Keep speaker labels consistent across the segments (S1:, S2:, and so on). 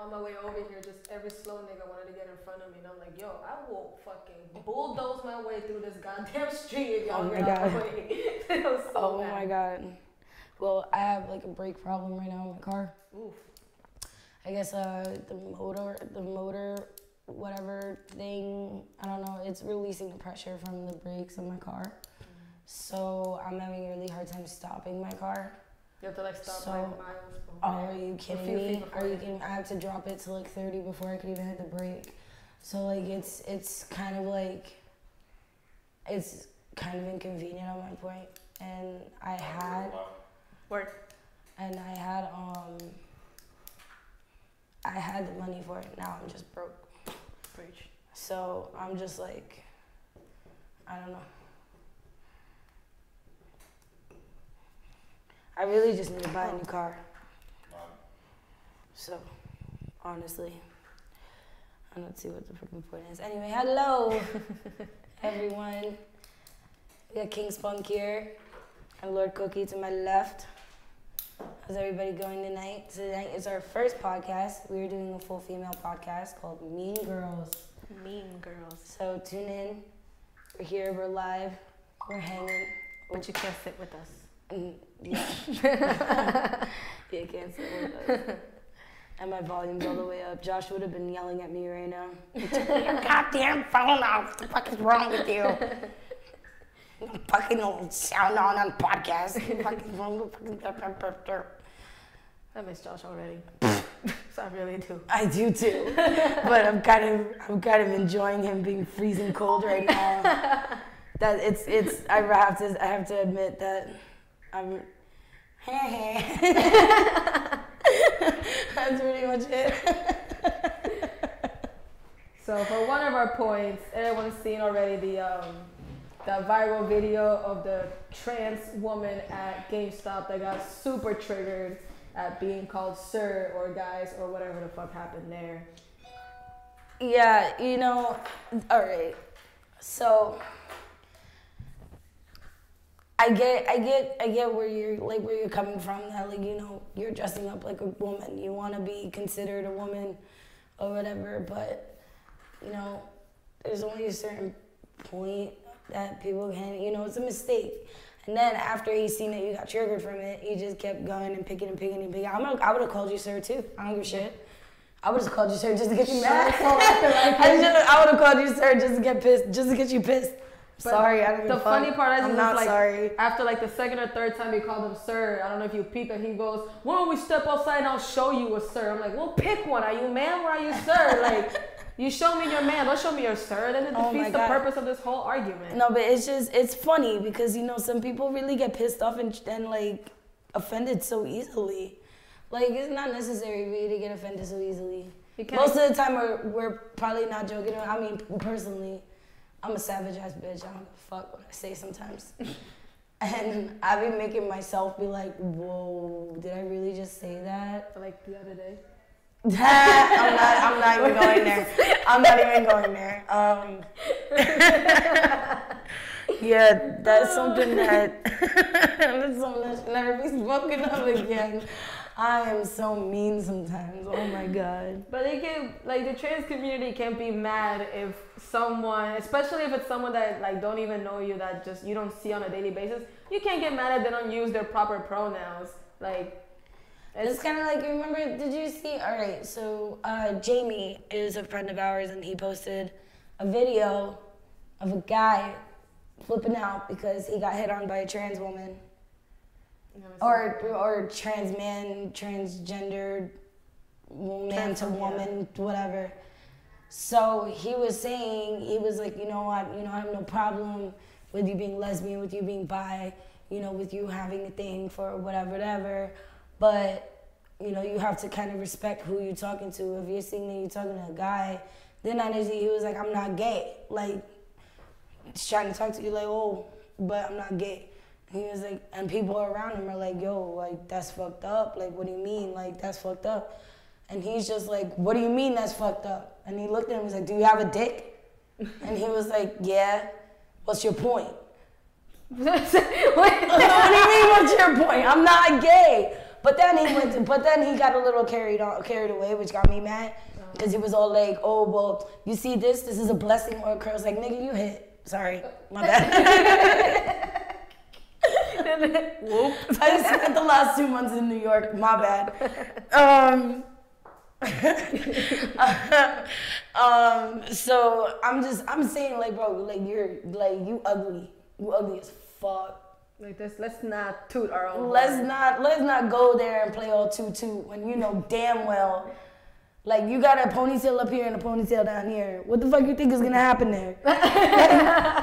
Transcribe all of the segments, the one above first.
S1: on my way over here, just every slow nigga wanted to get in front of me, and I'm like, yo, I will fucking bulldoze my way through this goddamn street if y'all get out of the way. It was so bad.
S2: My god. Well, I have like a brake problem right now in my car.
S1: Oof.
S2: I guess the motor, whatever thing, I don't know, it's releasing the pressure from the brakes of my car. So I'm having a really hard time stopping my car.
S1: You have to like stop like miles.
S2: Oh, are you kidding me? Are you kidding? I have to drop it to like 30 before I could even hit the brake. So like it's kind of like, it's kind of inconvenient at my point. And I had the money for it. Now I'm just broke.
S1: Preach.
S2: So I'm just like, I don't know. I really just need to buy a new car. So, honestly, I don't see what the freaking point is. Anyway, hello, everyone. We got King Spunk here and Lord Cookie to my left. How's everybody going tonight? Tonight is our first podcast. We are doing a full female podcast called Mean Girls.
S1: Mean Girls.
S2: So tune in. We're here. We're live. We're hanging.
S1: But you can't sit with us.
S2: Yeah. You can't sit with us. And my volume's all the way up. Josh would have been yelling at me right now. Turn your goddamn phone off. What the fuck is wrong with you? Fucking old sound on podcast. Fucking wrong.
S1: I miss Josh already. So I really do.
S2: I do too. But I'm kind of enjoying him being freezing cold right now. That I have to admit that I'm that's pretty much it.
S1: So for one of our points, everyone's seen already the viral video of the trans woman at GameStop that got super triggered at being called sir or guys or whatever the fuck happened there.
S2: Yeah, you know, all right. So I get where you're coming from, that like, you know, you're dressing up like a woman. You want to be considered a woman or whatever, but you know, there's only a certain point that people can, you know, it's a mistake. And then after he seen that you got triggered from it, he just kept going and picking. I would have called you sir too. I don't give a shit. I would have called you sir just to get you mad. I would have called you sir just to get pissed, just to get you pissed. But sorry, I don't give a fuck.
S1: The funny part is,
S2: I'm not
S1: like,
S2: sorry.
S1: After like the second or third time you called him sir, I don't know if you peep, and he goes, "Why don't we step outside and I'll show you a sir?" I'm like, "Well, pick one. Are you man or are you sir?" Like, you show me your man, don't show me your sir. Then it defeats the purpose of this whole argument.
S2: No, but it's funny because, you know, some people really get pissed off and like offended so easily. Like, it's not necessary for you to get offended so easily. Most of the time we're probably not joking. I mean, personally, I'm a savage ass bitch. I don't give a fuck what I say sometimes. And I be making myself be like, whoa, did I really just say that?
S1: Like the other day.
S2: I'm not even going there. I'm not even going there. Yeah, that's something that should never be spoken of again. I am so mean sometimes. Oh my god.
S1: But they can, like, the trans community can't be mad if someone, especially if it's someone that like don't even know you, that just you don't see on a daily basis. You can't get mad if they don't use their proper pronouns. Like,
S2: it's kind of like, remember, did you see, all right, so Jamie is a friend of ours, and he posted a video of a guy flipping out because he got hit on by a trans woman. Or trans man, transgendered man to woman, whatever. So he was saying, he was like, I have no problem with you being lesbian, with you being bi, with you having a thing for whatever. But, you have to kind of respect who you're talking to. If you're seeing that you're talking to a guy, then honestly, he was like, I'm not gay. Like, he's trying to talk to you like, oh, but I'm not gay. He was like, and people around him are like, yo, like, that's fucked up. Like, what do you mean? Like, that's fucked up. And he's just like, what do you mean that's fucked up? And he looked at him and was like, do you have a dick? And he was like, yeah. What's your point? What do you mean, what's your point? I'm not gay. But then he got a little carried away, which got me mad. Because he was all like, oh, well, you see this is a blessing or a curse. Like, nigga, you hit. Sorry, my bad. Whoop. I just spent the last 2 months in New York, my bad. So I'm saying, like, bro, like, you ugly as fuck.
S1: Like this, let's not toot our own.
S2: Let's not go there and play all toot when you know damn well, like, you got a ponytail up here and a ponytail down here. What the fuck you think is gonna happen there?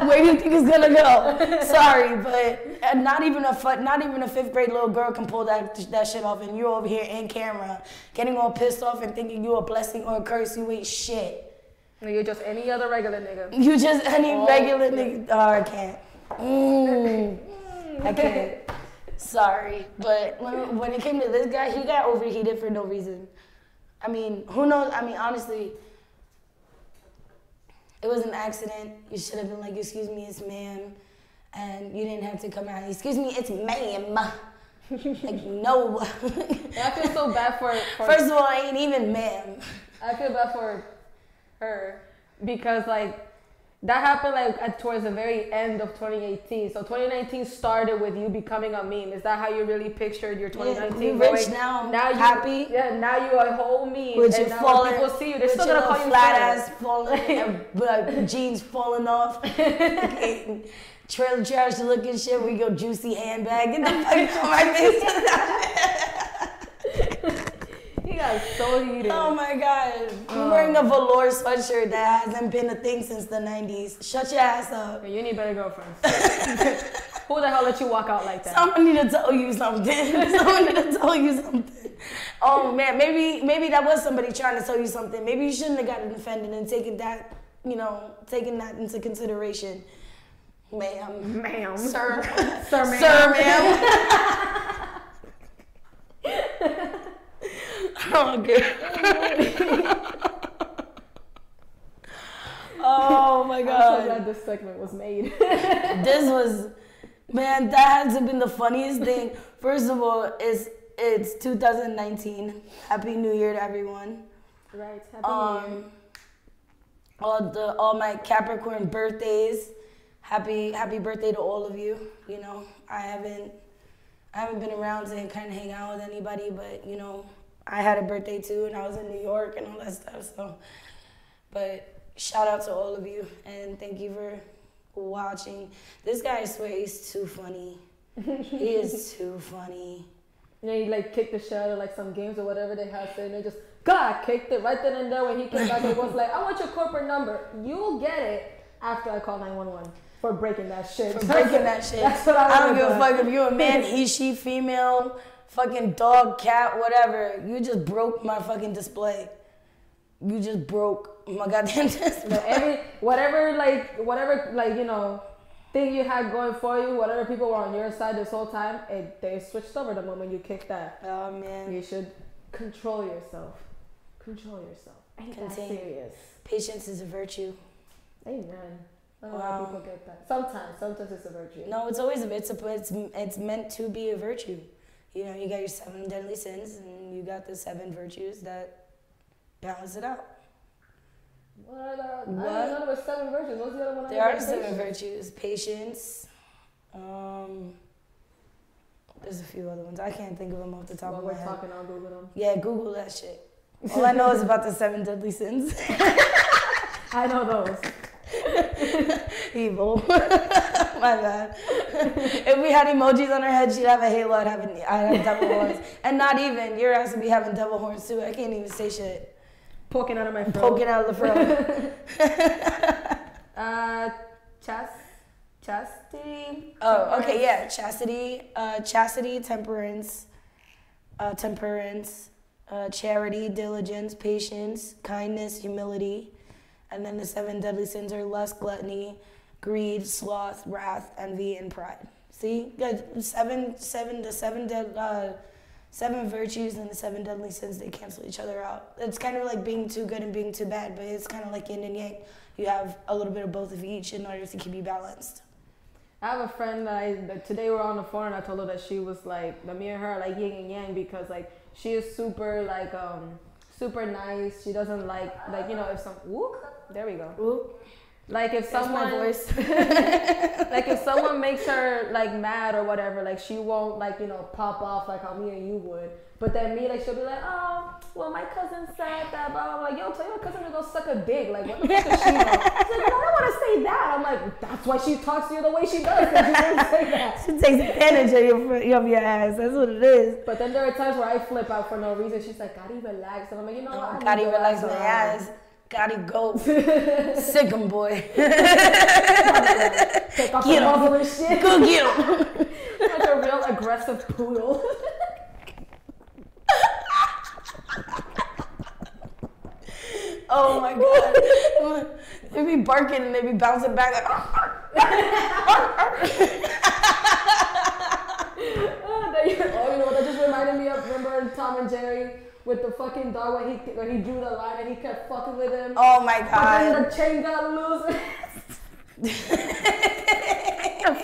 S2: Where do you think it's gonna go? Sorry, but not even a 5th grade little girl can pull that shit off, and you're over here in camera, getting all pissed off and thinking you're a blessing or a curse. You ain't shit.
S1: You're just any other regular nigga.
S2: You just any regular nigga. Oh, I can't. I can't. Sorry, but when it came to this guy, he got overheated for no reason. I mean, who knows? I mean, honestly, it was an accident. You should have been like, excuse me, it's ma'am. And you didn't have to come out. Excuse me, it's ma'am. Like, no.
S1: I feel so bad for...
S2: First of all, I ain't even ma'am.
S1: I feel bad for her because, like, that happened, like, towards the very end of 2018. So 2019 started with you becoming a meme. Is that how you really pictured your 2019?
S2: Yeah, you're rich now you happy.
S1: Yeah, now you a whole meme.
S2: With
S1: and
S2: your
S1: now
S2: falling,
S1: when people see you, they're still gonna call you
S2: flat ass falling, jeans falling off, trailer trash looking shit. We go juicy handbag. Get the fuck out my face.
S1: He got so heated.
S2: Oh my god. You're wearing a velour sweatshirt that hasn't been a thing since the 90s. Shut your ass up.
S1: You need better girlfriends. Who the hell let you walk out like that?
S2: Someone need to tell you something. Oh man, maybe that was somebody trying to tell you something. Maybe you shouldn't have gotten offended and taken that into consideration. Ma'am. Sir, ma'am. Oh, good. Oh my god.
S1: I'm so glad this segment was made.
S2: Man, that had to have been the funniest thing. First of all, it's 2019. Happy New Year to everyone.
S1: Right, Happy New Year.
S2: All my Capricorn birthdays. Happy birthday to all of you. You know, I haven't been around to kind of hang out with anybody, but you know, I had a birthday too, and I was in New York and all that stuff. So, but shout out to all of you, and thank you for watching. This guy, I swear, he's too funny. He is too funny.
S1: You know, he like kicked the shit out of like some games or whatever they had, and they just kicked it right then and there. When he came back, it was like, I want your corporate number. You'll get it after I call 911 for breaking that shit. That's what I
S2: don't give a fuck if you're a man, he, she, female, fucking dog, cat, whatever. You just broke my fucking display. You just broke my goddamn display.
S1: Whatever, you know, thing you had going for you, whatever people were on your side this whole time, they switched over the moment you kicked that.
S2: Oh man.
S1: You should control yourself. Ain't that serious?
S2: Patience is a virtue.
S1: Amen. Not a lot of people get that. Sometimes it's a virtue.
S2: No, it's always it's meant to be a virtue. You know, you got your 7 deadly sins, and you got the 7 virtues that balance it out.
S1: What? I didn't know there were 7 virtues. What's the other one?
S2: There are 7 virtues. Patience. There's a few other ones. I can't think of them off the top of my head.
S1: While we're talking, I'll Google them.
S2: Yeah, Google that shit. All I know is about the 7 deadly sins.
S1: I know those.
S2: Evil. My bad. If we had emojis on our head, she'd have a halo. I'd have devil horns. And not even. Your ass would be having devil horns too. I can't even say shit.
S1: Poking out of my throat.
S2: Poking out of the throat.
S1: Chastity.
S2: Oh, okay, yeah. Chastity, temperance, charity, diligence, patience, kindness, humility. And then the 7 deadly sins are lust, gluttony, greed, sloth, wrath, envy, and pride. See, seven virtues and the 7 deadly sins, they cancel each other out. It's kind of like being too good and being too bad, but it's kind of like yin and yang. You have a little bit of both of each in order to keep you balanced.
S1: I have a friend that today we were on the phone and I told her that she was like that me and her are like yin and yang because like she is super like super nice. She doesn't like you know if some whoop, there we go.
S2: Whoop.
S1: Like if
S2: That's
S1: someone
S2: my voice.
S1: like if someone makes her like mad or whatever, like she won't like, you know, pop off like how me and you would. But then me, like she'll be like, oh, well my cousin said that, blah. I'm like, yo, tell your cousin to go suck a dick. Like what the fuck is she know? She's like, I don't want to say that. I'm like, that's why she talks to you the way she does. Because you didn't say that.
S2: She takes advantage of your ass. That's what it is.
S1: But then there are times where I flip out for no reason. She's like, Gotti, relax. And I'm like, you know what?
S2: Gotti, relax my ass. Gotti, go. Sick 'em, boy.
S1: Take off the muzzle and shit.
S2: Go get 'em.
S1: Like a real aggressive poodle.
S2: Oh my god. They be barking and they be bouncing back like
S1: you know what that just reminded me of? Remember in Tom and Jerry with the fucking dog when he drew the line and he kept fucking with him?
S2: Oh my
S1: But
S2: god.
S1: then the chain got loose.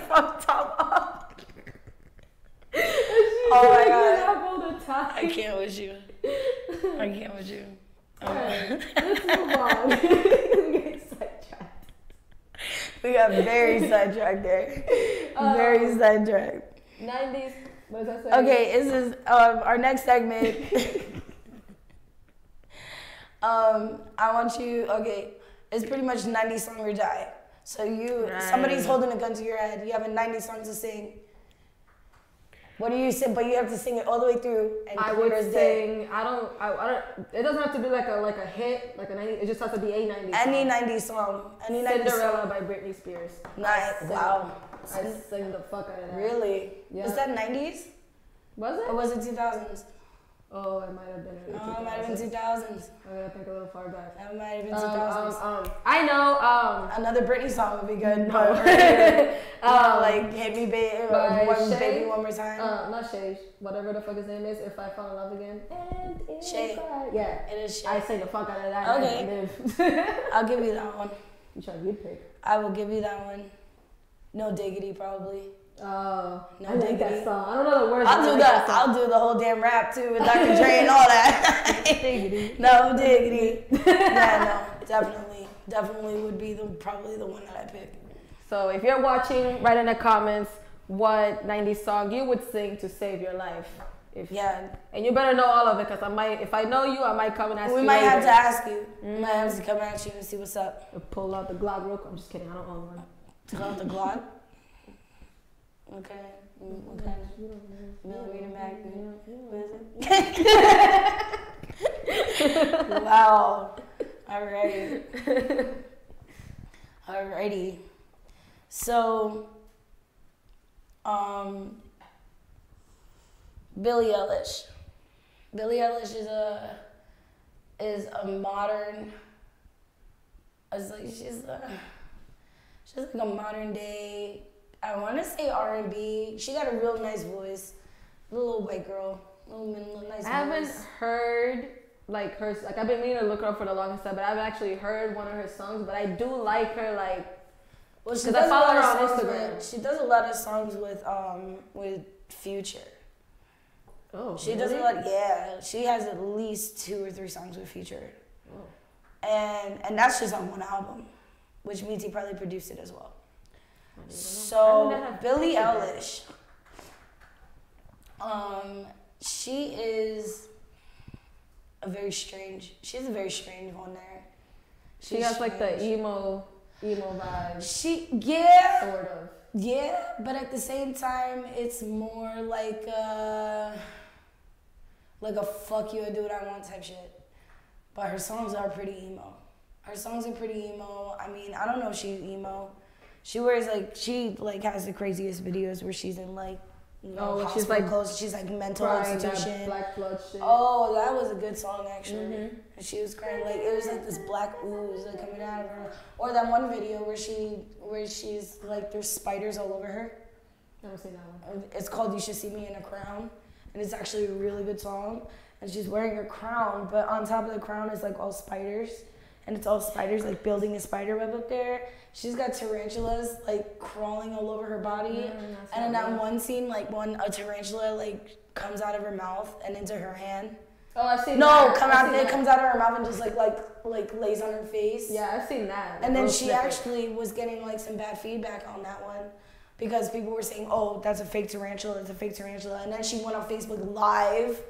S2: Fuck Tom up.
S1: Oh
S2: my god.
S1: All the time.
S2: I can't with you. I can't with you.
S1: Alright, let's move on. We get sidetracked.
S2: We got very sidetracked there. Very sidetracked.
S1: 90s. What does that say?
S2: Okay, this is our next segment. I want you. Okay, it's pretty much 90 song or die. So somebody's holding a gun to your head. You have a 90 song to sing. What do you sing? But you have to sing it all the way through. And
S1: I would sing. I don't. It doesn't have to be like a hit, like a 90. It just has to be a 90s.
S2: Any
S1: song.
S2: 90s song. Any 90s
S1: Cinderella
S2: song.
S1: by Britney Spears.
S2: Nice. Wow.
S1: I sang the fuck out of that.
S2: Really?
S1: Yeah.
S2: Was that 90s?
S1: Was it?
S2: Or was it 2000s?
S1: Oh, it might have been.
S2: Oh, it might have been 2000s.
S1: I gotta think a little far back.
S2: That might have been 2000s.
S1: I know.
S2: Another Britney song would be good.
S1: No.
S2: Like Hit Me Baby one more time.
S1: Not Shay. Whatever the fuck his name is. If I Fall in Love Again. And if
S2: Shay.
S1: Yeah.
S2: It is Shay.
S1: I sang the fuck out of that.
S2: Okay. I'll give you that one.
S1: Which one you'd pick?
S2: I will give you that one. No Diggity, probably.
S1: No
S2: No
S1: I like
S2: Diggity.
S1: that song. I don't know the words.
S2: I'll do the whole damn rap too with Dr. Dre and all that.
S1: Diggity.
S2: No Diggity. Yeah, no, definitely would be probably the one that I pick.
S1: So if you're watching, write in the comments what 90s song you would sing to save your life. And you better know all of it, because if I know you, I might come and ask you.
S2: We might have to ask you. We might have to come at you and see what's up.
S1: Or pull out the Glock real quick. I'm just kidding. I don't own one.
S2: Pull out the Glock. Okay. Okay. Millimeter Magnum. What is it? Wow. Alrighty. So, Billie Eilish. Billie Eilish is a modern. She's like a modern day. I want to say R&B. She got a real nice voice. Little white girl. Little nice voice.
S1: I haven't heard like her. Like I've been meaning to look her up for the longest time, but I haven't actually heard one of her songs. But I do like her. Like,
S2: well, she
S1: does I follow her on Instagram.
S2: She does a lot of songs with Future.
S1: Oh,
S2: she does a lot. Yeah, she has at least 2 or 3 songs with Future.
S1: Oh.
S2: And that's just on one album, which means he probably produced it as well. So Billie Eilish, she is she's a very strange one there.
S1: She has like the emo vibe.
S2: Sort of. Yeah, but at the same time, it's more like a fuck you, I do what I want type shit. But her songs are pretty emo. I mean, I don't know if she's emo. She wears she has the craziest videos where she's in
S1: she's like
S2: clothes. She's like mental institution.
S1: Black blood shit.
S2: Oh, that was a good song actually. Mm-hmm. And she was crying it was like this black ooze coming out of her. Or that one video where she's like there's spiders all over her.
S1: Never seen that one.
S2: It's called "You Should See Me in a Crown," and it's actually a really good song. And she's wearing a crown, but on top of the crown is like all spiders. and it's all spiders, like building a spider web up there. She's got tarantulas like crawling all over her body, and in that one scene, like a tarantula like comes out of her mouth and into her hand.
S1: Oh, I've seen
S2: that.
S1: No,
S2: it comes out of her mouth and just like lays on her face.
S1: Yeah, I've seen that.
S2: And then she actually was getting like some bad feedback on that one because people were saying, "Oh, that's a fake tarantula. It's a fake tarantula." And then she went on Facebook Live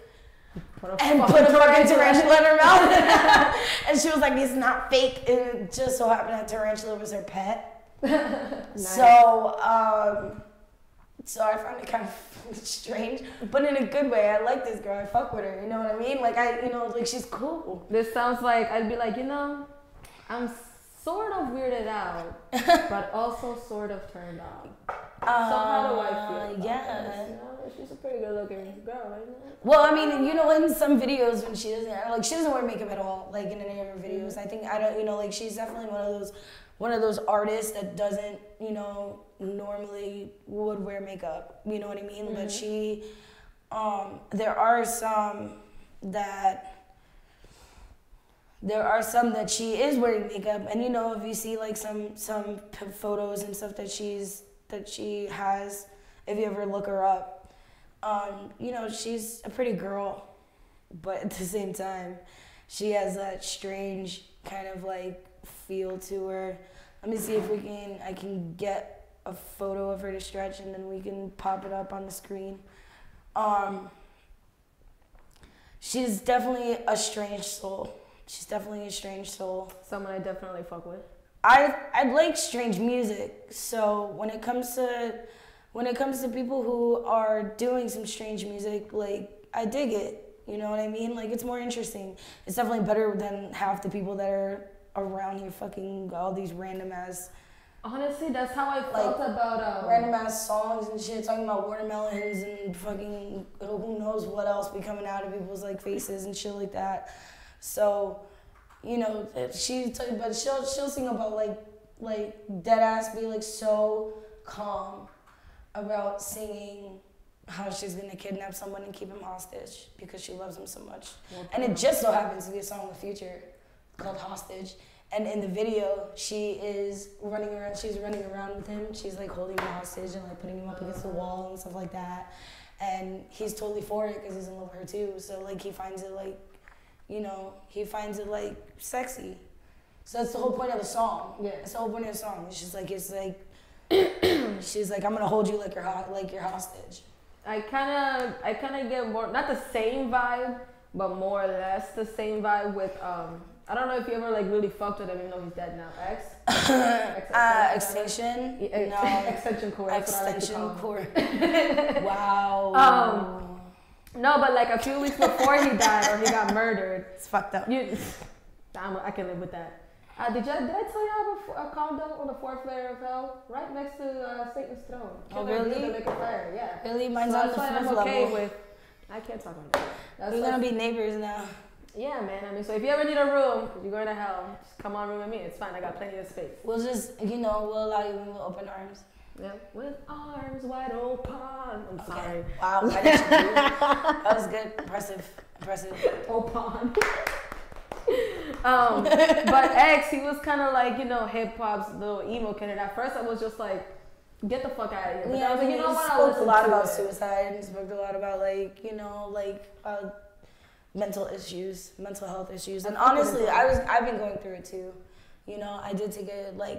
S2: and put a fucking tarantula in her mouth. And she was like, "It's not fake." And it just so happened that tarantula was her pet. Nice. So I found it kind of strange, but in a good way. I like this girl. I fuck with her. You know what I mean? Like she's cool.
S1: This sounds like I'd be like, I'm sort of weirded out, but also sort of turned on. So how do I feel?
S2: Yeah.
S1: She's a pretty good looking girl, right?
S2: Well, I mean, in some videos when she doesn't wear makeup at all, like in any of her videos. She's definitely one of those artists that doesn't, normally would wear makeup. You know what I mean? Mm-hmm. But she, there are some that she is wearing makeup, and if you see like some photos and stuff that she has, if you ever look her up, she's a pretty girl, but at the same time, she has that strange kind of like feel to her. Let me see if I can get a photo of her to stretch, and then we can pop it up on the screen. She's definitely a strange soul.
S1: Someone I definitely fuck with.
S2: I like strange music, so when it comes to people who are doing some strange music, like, I dig it. You know what I mean? Like, it's more interesting. It's definitely better than half the people that are around here fucking all these random ass.
S1: Honestly, that's how I felt about
S2: random ass songs and shit, talking about watermelons and fucking who knows what else be coming out of people's like faces and shit like that. So, she'll sing about like dead ass, be like so calm about singing how she's gonna kidnap someone and keep him hostage because she loves him so much. And it just so happens to be a song with Future called Hostage. And in the video, she's running around with him. She's like holding him hostage and like putting him up against the wall and stuff like that. And he's totally for it because he's in love with her too. So like he finds it like sexy. So that's the whole point of the song. Yeah. That's the whole point of the song. It's like she's like, I'm gonna hold you like your hostage.
S1: I kind of get more, not the same vibe, but more or less the same vibe with I don't know if you ever like really fucked with him, even though he's dead now.
S2: Extinction.
S1: No. Extension core.
S2: Extension core. Wow.
S1: No, but like a few weeks before he died or he got murdered.
S2: It's fucked up.
S1: I can live with that. Did I tell you I have a condo on the 4th layer of hell, right next to Satan's throne?
S2: Oh really?
S1: Make a fire. Yeah.
S2: Really? Mine's on the 5th level.
S1: Okay with. I can't talk on that.
S2: We're gonna be neighbors now.
S1: Yeah, man. I mean, so if you ever need a room, you're going to hell, just come on room with me. It's fine. I got plenty of space.
S2: We'll just, we'll allow you with open arms.
S1: Yeah, with arms wide open. I'm sorry.
S2: Wow, I didn't do that. That was good. Impressive.
S1: Open. But X, he was kind of like, hip hop's little emo kid. And at first I was just like, get the fuck out of here. But
S2: yeah,
S1: I was like, you know what?
S2: I spoke a lot about suicide and spoke a lot about mental health issues. And honestly, I've been going through it too. I did take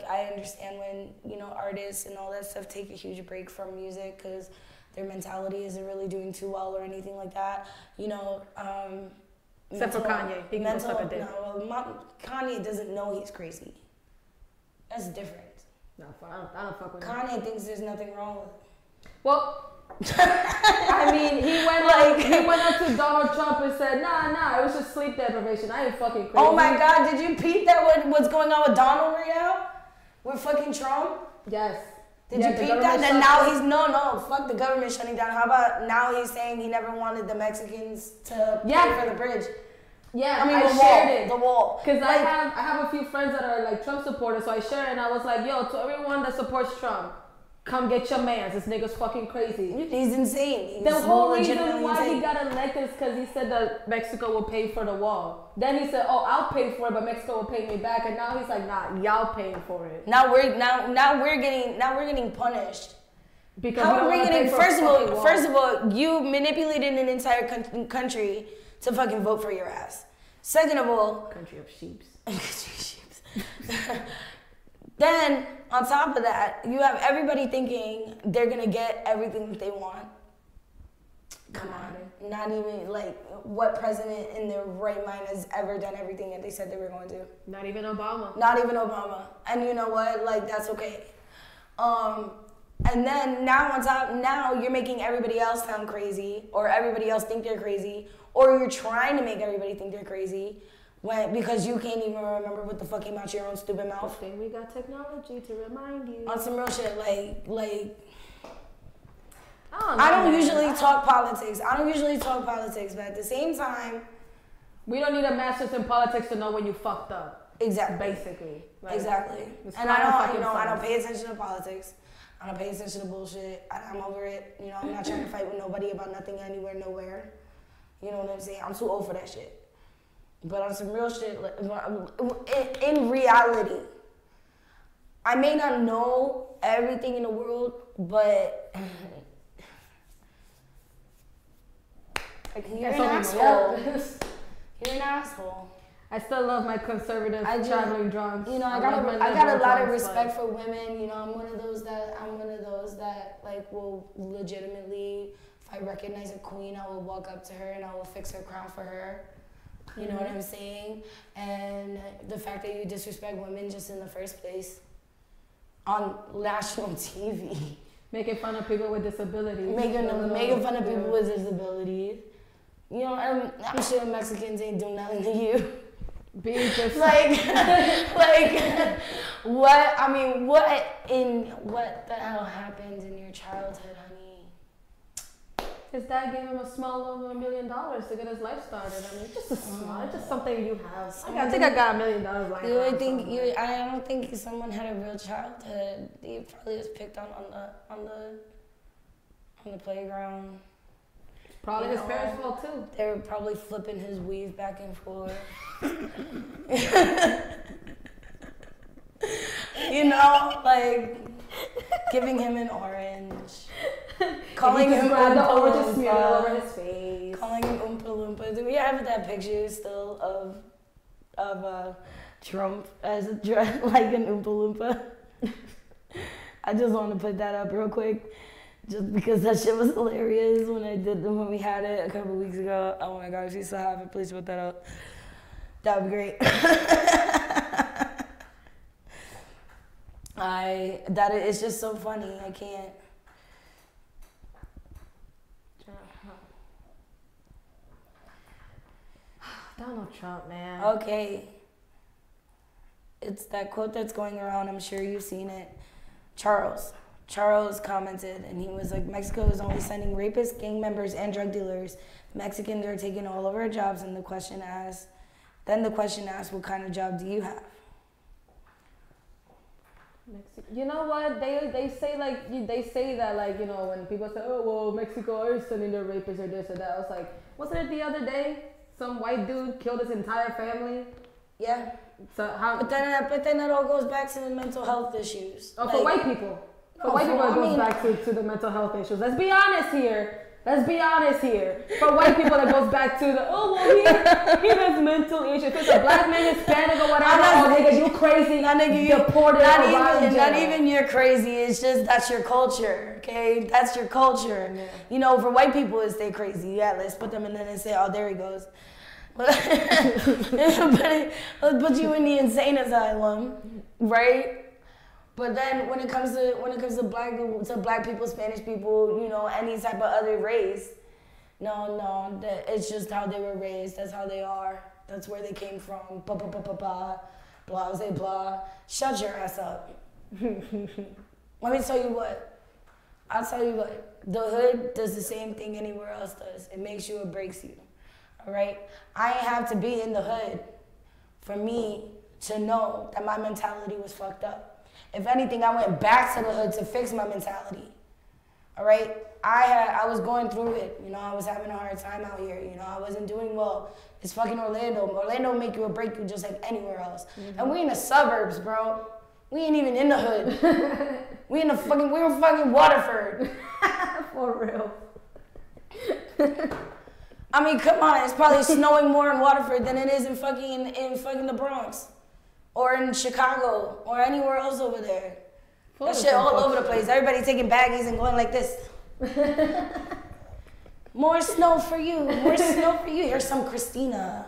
S2: I understand when, artists and all that stuff take a huge break from music because their mentality isn't really doing too well or anything like that.
S1: Except for Kanye. He can suck a dick.
S2: No, Kanye doesn't know he's crazy. That's different.
S1: No, I don't fuck with him.
S2: Kanye thinks there's nothing wrong with it.
S1: Well, I mean, he went up to Donald Trump and said, nah, it was just sleep deprivation. I ain't fucking crazy.
S2: Oh my God, did you peep that what's going on with Donald right now? With fucking Trump?
S1: Yes.
S2: Did you peep that? And now he's, no, fuck the government shutting down. How about now he's saying he never wanted the Mexicans to pay for the bridge?
S1: Yeah,
S2: I mean, the wall.
S1: Because I have a few friends that are like Trump supporters, so I shared it and I was like, yo, to everyone that supports Trump, come get your man. This nigga's fucking crazy.
S2: He's insane.
S1: The whole reason why he got elected is because he said that Mexico will pay for the wall. Then he said, "Oh, I'll pay for it, but Mexico will pay me back." And now he's like, "Nah, y'all paying for it."
S2: Now we're getting punished.
S1: Because
S2: how are we getting? First of all, you manipulated an entire country to fucking vote for your ass. Second of all,
S1: country of sheeps.
S2: Then, on top of that, you have everybody thinking they're gonna get everything that they want. Come on. Not even, like, what president in their right mind has ever done everything that they said they were going to?
S1: Not even Obama.
S2: Not even Obama. And you know what? Like, that's okay. And then now on top, now you're making everybody else sound crazy, or everybody else think they're crazy, or you're trying to make everybody think they're crazy. Because you can't even remember what the fuck came out your own stupid mouth.
S1: Then we got technology to remind you.
S2: On some real shit, like. I don't usually talk politics. But at the same time,
S1: we don't need a master's in politics to know when you fucked up.
S2: Exactly.
S1: Basically.
S2: Like, exactly. And I don't pay attention to politics. I don't pay attention to bullshit. I'm over it. You know, I'm not trying to fight with nobody about nothing, anywhere, nowhere. You know what I'm saying? I'm too old for that shit. But on some real shit, in reality, I may not know everything in the world, but you're an asshole. You're an asshole.
S1: I still love my conservative traveling drums.
S2: You know, I got a lot of respect for women. You know, I'm one of those that like will legitimately, if I recognize a queen, I will walk up to her and I will fix her crown for her. You know what I'm saying? And the fact that you disrespect women just in the first place on national TV.
S1: Making fun of people with disabilities.
S2: Making fun of people with disabilities. You know, I'm sure Mexicans ain't doing nothing to you.
S1: Being just
S2: like what the hell happened in your childhood, honey?
S1: His dad gave him a small loan of $1 million to get his life started. I mean, just it's just something you have. I think I got $1 million lying around.
S2: I don't think someone had a real childhood. He probably was picked on the playground.
S1: Probably his parents' fault too.
S2: They were probably flipping his weave back and forth. You know, like giving him an orange. Calling him
S1: the orange smeared all over his face.
S2: Calling him Oompa Loompa. Do we have that picture still of Trump as like an Oompa Loompa? I just want to put that up real quick, just because that shit was hilarious when we had it a couple weeks ago. Oh my gosh, you still have it? Please put that up. That would be great. It's just so funny. I can't.
S1: Donald Trump, man.
S2: Okay. It's that quote that's going around. I'm sure you've seen it. Charles commented, and he was like, Mexico is only sending rapists, gang members, and drug dealers. Mexicans are taking all of our jobs, and the question asked, what kind of job do you have?
S1: You know what? They say that like, you know, when people say, oh, well, Mexico is sending their rapists or this or that. I was like, wasn't it the other day? Some white dude killed his entire family.
S2: Yeah.
S1: So how?
S2: But then it all goes back to the mental health issues.
S1: Oh, like, for white people. For white people, it goes back to the mental health issues. Let's be honest here. For white people, it goes back to the he has mental issues. If it's a black man, Hispanic or whatever, nigga, you crazy. Deported.
S2: Not even you're crazy. It's just that's your culture. Okay, that's your culture. Yeah. You know, for white people, it's they crazy. Yeah, let's put them in there and say, oh, there he goes. Let's put you in the insane asylum, right? But then when it comes to black people, Spanish people, you know, any type of other race, no, it's just how they were raised. That's how they are. That's where they came from. Blah blah blah blah blah, blah blah blah. Shut your ass up. Let me tell you what. I'll tell you what. The hood does the same thing anywhere else does. It makes you or breaks you. All right. I ain't have to be in the hood for me to know that my mentality was fucked up. If anything, I went back to the hood to fix my mentality. All right? I was going through it. You know, I was having a hard time out here. You know, I wasn't doing well. It's fucking Orlando. Orlando make you or break you just like anywhere else. Mm-hmm. And we in the suburbs, bro. We ain't even in the hood. we in fucking Waterford.
S1: For real.
S2: I mean, come on. It's probably snowing more in Waterford than it is in fucking the Bronx. Or in Chicago. Or anywhere else over there. That shit all over the place. Everybody taking baggies and going like this. More snow for you. More snow for you. Here's some Christina.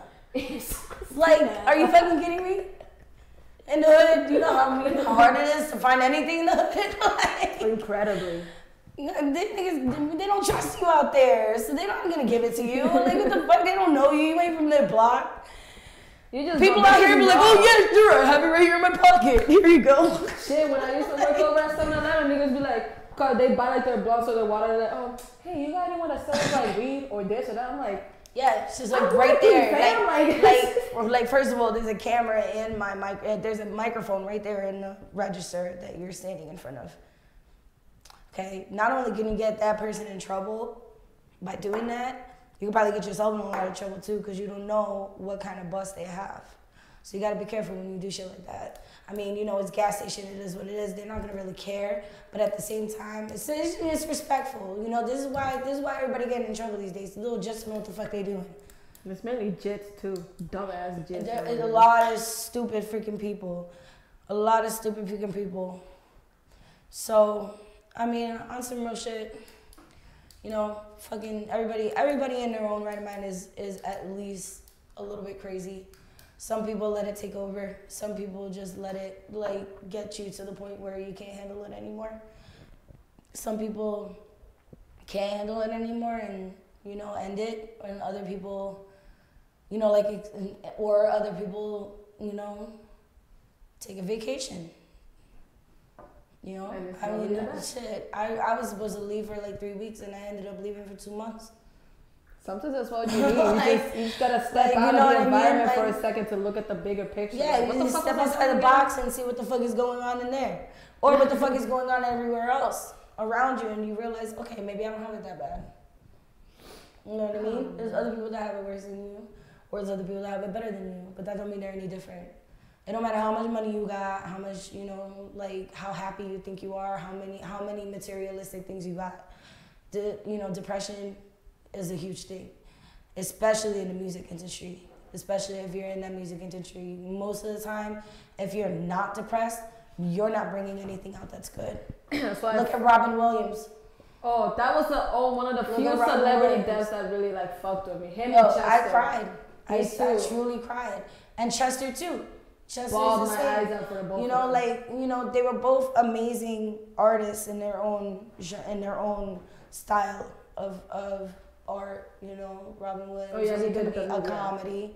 S2: Like, are you fucking kidding me? In the hood, you know how hard it is to find anything in the hood? Like,
S1: incredibly.
S2: They don't trust you out there, so they're not gonna give it to you. Like, what the fuck? They don't know you. You ain't from their block. People out here be like, oh yes, sure, I have it right here in my pocket. Here you go.
S1: Shit, when I used to work over at 7-Eleven, niggas be like, cause they buy like their blocks or their water, they're like, oh, hey, you got anyone that sells like weed or this or that? I'm like,
S2: yeah, it's just like right there. Like first of all, there's a camera in my mic. There's a microphone right there in the register that you're standing in front of. Okay, not only can you get that person in trouble by doing that, you can probably get yourself in a lot of trouble too, because you don't know what kind of bus they have. So you gotta be careful when you do shit like that. I mean, you know, it's gas station, it is what it is. They're not gonna really care, but at the same time, it's respectful. You know, this is why everybody getting in trouble these days. Little just to know what the fuck they doing.
S1: It's mainly jits too, dumbass jits.
S2: There's a lot of stupid freaking people, a lot of stupid freaking people. So, I mean, on some real shit. You know, fucking everybody in their own right mind is at least a little bit crazy. Some people let it take over. Some people just let it, like, get you to the point where you can't handle it anymore. Some people can't handle it anymore and, you know, end it. And other people, you know, like, or other people, you know, take a vacation. You know, I mean, shit. I was supposed to leave for like 3 weeks, and I ended up leaving for 2 months.
S1: Sometimes that's what you need. You just gotta step out of the environment for a second to look at the bigger picture.
S2: Yeah, like, you just step outside the box and see what the fuck is going on in there, or what the fuck is going on everywhere else around you, and you realize, okay, maybe I don't have it that bad. You know what I mean? There's other people that have it worse than you, or there's other people that have it better than you, but that don't mean they're any different. It don't matter how much money you got, how much, you know, like how happy you think you are, how many materialistic things you got. You know, depression is a huge thing, especially in the music industry. Especially if you're in that music industry. Most of the time, if you're not depressed, you're not bringing anything out that's good. Look at Robin Williams.
S1: Oh, that was one of the few celebrity deaths that really like fucked with me. Him and Chester.
S2: I cried. I truly cried. And Chester too.
S1: Bawled my eyes out for both.
S2: You know, like, you know, they were both amazing artists in their own style of art. You know, Robin Williams. Oh yeah, he did a comedy.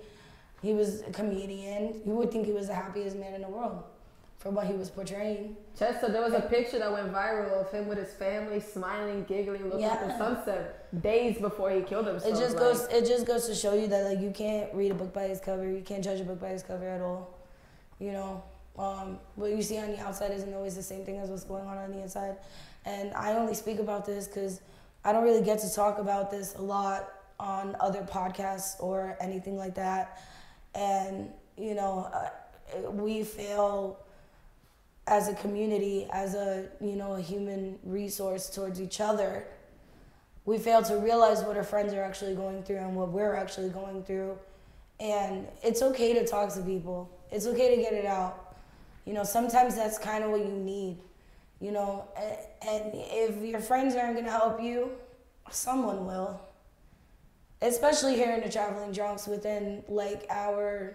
S2: He was a comedian. You would think he was the happiest man in the world for what he was portraying.
S1: Chester, there was a picture that went viral of him with his family, smiling, giggling, looking at the sunset days before he killed himself.
S2: It just goes to show you that, like, you can't read a book by its cover. You can't judge a book by its cover at all. You know, what you see on the outside isn't always the same thing as what's going on the inside. And I only speak about this because I don't really get to talk about this a lot on other podcasts or anything like that. And, you know, we fail as a community, as a, you know, a human resource towards each other. We fail to realize what our friends are actually going through and what we're actually going through. And it's okay to talk to people. It's okay to get it out. You know, sometimes that's kind of what you need. You know, and if your friends aren't gonna help you, someone will. Especially here in the Traveling Drunks, within like our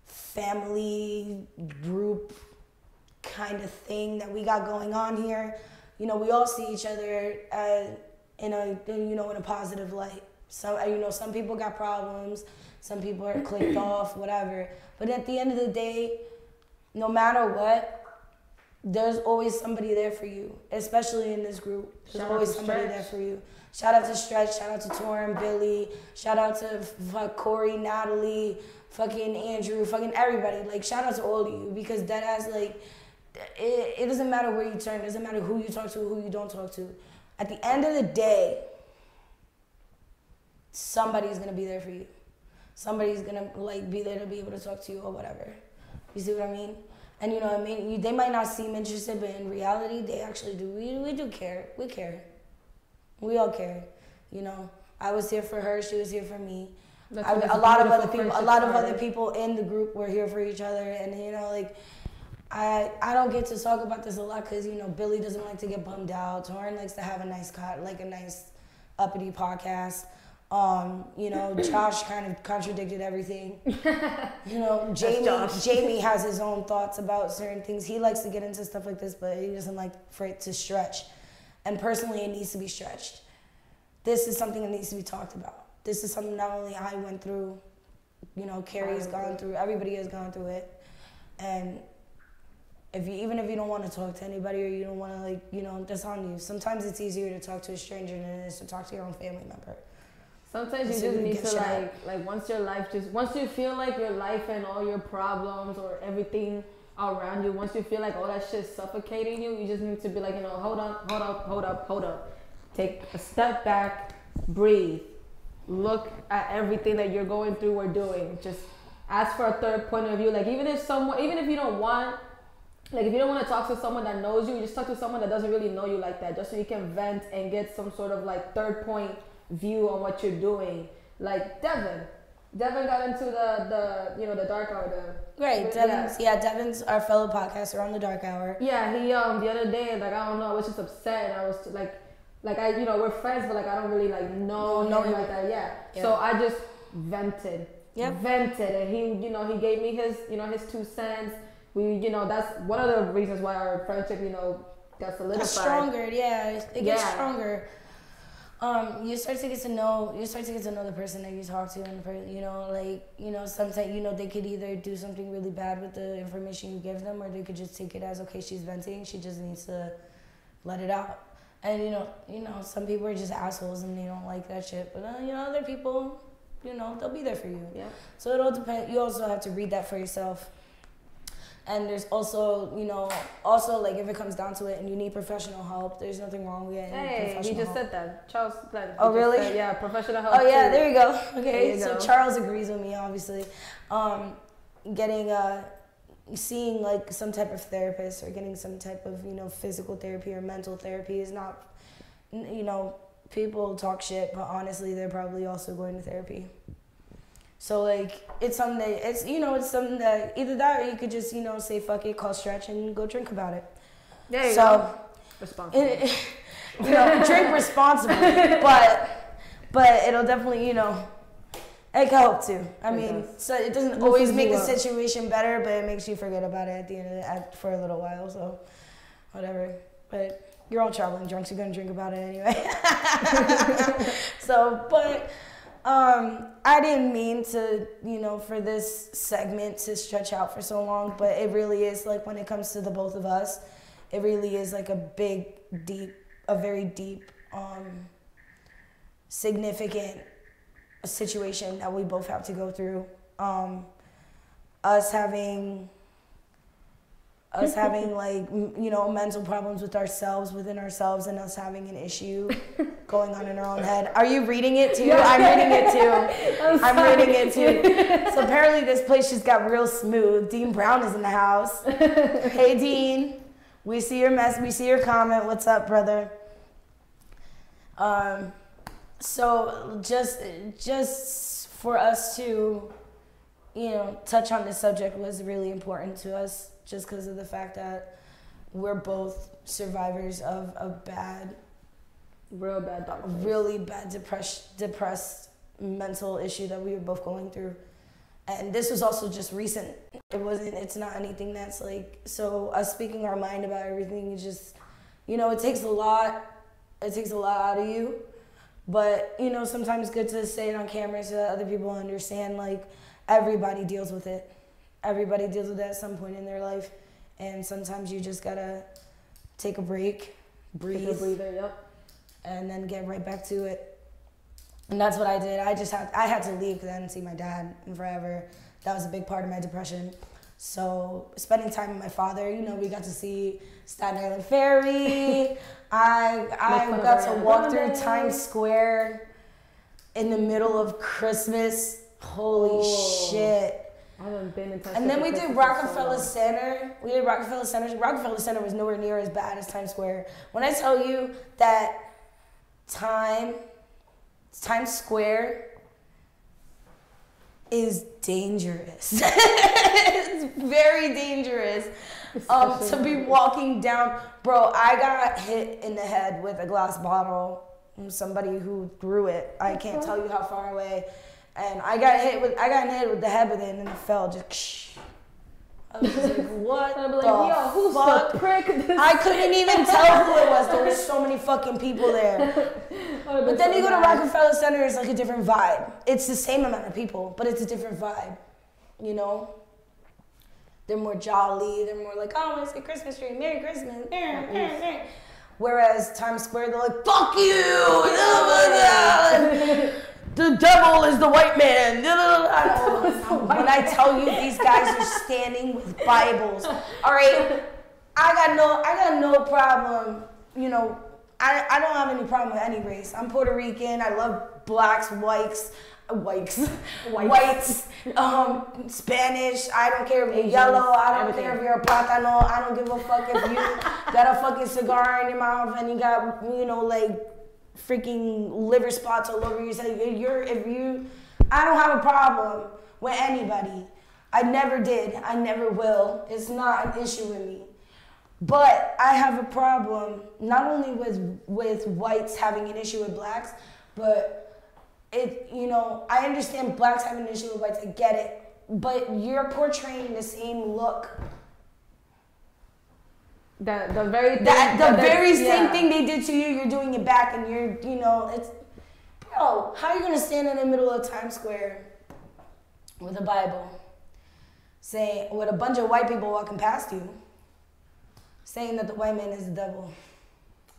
S2: family group kind of thing that we got going on here. You know, we all see each other in a positive light. So, you know, some people got problems, some people are clicked off, whatever. But at the end of the day, no matter what, there's always somebody there for you, especially in this group. There's always somebody there for you. Shout out to Stretch, shout out to Torin, Billy, shout out to Corey, Natalie, fucking Andrew, fucking everybody. Like, shout out to all of you, because that has, like, it doesn't matter where you turn. It doesn't matter who you talk to, who you don't talk to. At the end of the day, somebody's gonna be there for you. Somebody's gonna like be there to be able to talk to you or whatever. You see what I mean? And you know what I mean? They might not seem interested, but in reality, they actually do. We do care. We care. We all care. You know, I was here for her. She was here for me. A lot of other people in the group were here for each other. And you know, like, I don't get to talk about this a lot because, you know, Billy doesn't like to get bummed out. Torrin likes to have a nice uppity podcast. You know, Josh kind of contradicted everything. You know, Jamie has his own thoughts about certain things. He likes to get into stuff like this, but he doesn't like for it to stretch. And personally, it needs to be stretched. This is something that needs to be talked about. This is something not only I went through, you know, Carrie's gone through, everybody has gone through it. And even if you don't want to talk to anybody or you don't want to, like, you know, that's on you. Sometimes it's easier to talk to a stranger than it is to talk to your own family member.
S1: Sometimes you just need to like once you feel like your life and all your problems or everything around you, once you feel like all that shit's suffocating you, you just need to be like, you know, hold up. Take a step back, breathe, look at everything that you're going through or doing. Just ask for a third point of view. Like even if you don't want to talk to someone that knows you, just talk to someone that doesn't really know you like that, just so you can vent and get some sort of like third point view on what you're doing. Like Devin got into the dark hour.
S2: Right, Devin's our fellow podcaster on the dark hour.
S1: Yeah, he the other day, like, I don't know, I was just upset and I was like I, you know, we're friends, but like I don't really like know him like that. Yeah. So I just vented. Yep. Vented, and he, you know, he gave me his 2 cents. We, you know, that's one of the reasons why our friendship, you know, got solidified.
S2: It's stronger, yeah. It gets stronger. You start to get to know the person that you talk to, and you know, like, you know, sometimes, you know, they could either do something really bad with the information you give them, or they could just take it as, okay, she's venting, she just needs to let it out. And you know, some people are just assholes and they don't like that shit, but you know, other people, you know, they'll be there for you. Yeah. So it all depends. You also have to read that for yourself. And there's also, you know, like if it comes down to it and you need professional help, there's nothing wrong with getting professional help. He just
S1: said that. Charles Glenn.
S2: Oh, really?
S1: Yeah, professional help.
S2: Oh, yeah, there you go. Okay, so Charles agrees with me, obviously. Seeing like some type of therapist or getting some type of, you know, physical therapy or mental therapy is not, you know, people talk shit, but honestly, they're probably also going to therapy. So like, it's something that either that or you could just, you know, say fuck it, call Stretch and go drink about it.
S1: There you go. Responsibly.
S2: You know, drink responsibly, but it'll definitely, you know, it can help too. I mean, so it doesn't always make the situation better, but it makes you forget about it at the end of for a little while. So, whatever. But you're all traveling drunks. You're gonna drink about it anyway. So, but I didn't mean to, you know, for this segment to stretch out for so long. But it really is like when it comes to the both of us, it really is like a very deep, significant situation that we both have to go through. Us having like, you know, mental problems within ourselves, and us having an issue going on in our own head. Are you reading it too? Yeah. I'm reading it too. So apparently this place just got real smooth. Dean Brown is in the house. Hey Dean, we see your we see your comment. What's up, brother? So just for us to, you know, touch on this subject was really important to us, just because of the fact that we're both survivors of a really bad depressed mental issue that we were both going through. And this was also just recent. It's not anything that's like, so us speaking our mind about everything is just, you know, it takes a lot out of you. But, you know, sometimes it's good to say it on camera so that other people understand, like, everybody deals with it. Everybody deals with it at some point in their life. And sometimes you just gotta take a break, breathe,
S1: take a breather, yep,
S2: and then get right back to it. And that's what I did. I had to leave because I didn't see my dad in forever. That was a big part of my depression. So spending time with my father, you know, we got to see Staten Island Ferry. I got to walk through Times Square in the middle of Christmas. Holy shit.
S1: I haven't been in Times Square.
S2: And then we did Rockefeller Center. We did Rockefeller Center. Rockefeller Center was nowhere near as bad as Times Square. When I tell you that Times Square is dangerous. It's very dangerous to be walking down. Bro, I got hit in the head with a glass bottle from somebody who threw it. I can't tell you how far away. And I got hit with the head with it and then it fell just. I was just like, what the
S1: who's
S2: fuck?
S1: The prick?
S2: I couldn't even tell who it was. There were so many fucking people there. But then you go to Rockefeller Center, it's like a different vibe. It's the same amount of people, but it's a different vibe. You know? They're more jolly. They're more like, oh, I want to say Christmas tree. Merry Christmas. Whereas Times Square, they're like, fuck you. Oh my God. The devil is the white man. When I tell you these guys are standing with Bibles, all right, I got no problem. You know, I don't have any problem with any race. I'm Puerto Rican. I love blacks, whites, Spanish. I don't care if you're yellow. I don't care if you're a plátano. I don't give a fuck if you got a fucking cigar in your mouth and you got, you know, like, freaking liver spots all over you. I don't have a problem with anybody. I never did. I never will. It's not an issue with me. But I have a problem not only with whites having an issue with blacks, but I understand blacks having an issue with whites. I get it. But you're portraying the same look.
S1: The very
S2: same thing they did to you, you're doing it back, and it's, bro, how are you gonna stand in the middle of Times Square with a Bible, with a bunch of white people walking past you, saying that the white man is the devil?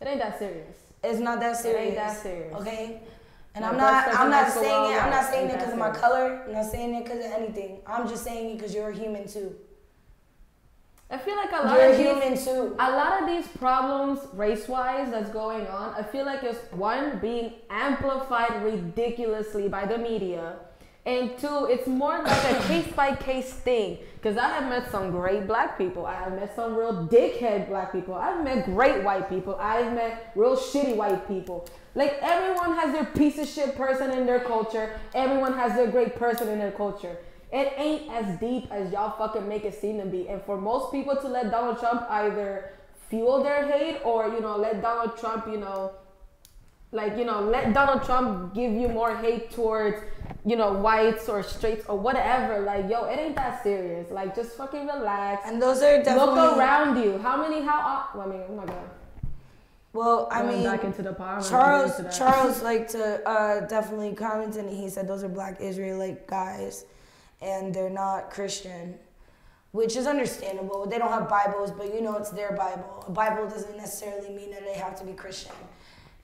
S1: It ain't that serious.
S2: It's not that serious.
S1: It ain't that serious.
S2: Okay? And I'm not saying it because of my color. I'm not saying it because of anything. I'm just saying it because you're a human too.
S1: I feel like a lot of these problems race-wise that's going on, I feel like it's one, being amplified ridiculously by the media, and two, it's more like a case-by-case thing. Because I have met some great black people. I have met some real dickhead black people. I've met great white people. I've met real shitty white people. Like, everyone has their piece of shit person in their culture. Everyone has their great person in their culture. It ain't as deep as y'all fucking make it seem to be. And for most people to let Donald Trump either fuel their hate or, let Donald Trump, let Donald Trump give you more hate towards, whites or straights or whatever. Like, yo, it ain't that serious. Like, just fucking relax.
S2: And those are definitely...
S1: Look around you. I'm not gonna...
S2: Well, I mean,
S1: back into the power.
S2: Charles liked to definitely comment, and he said those are black Israelite guys. And they're not Christian, which is understandable. They don't have Bibles, but it's their Bible. A Bible doesn't necessarily mean that they have to be Christian.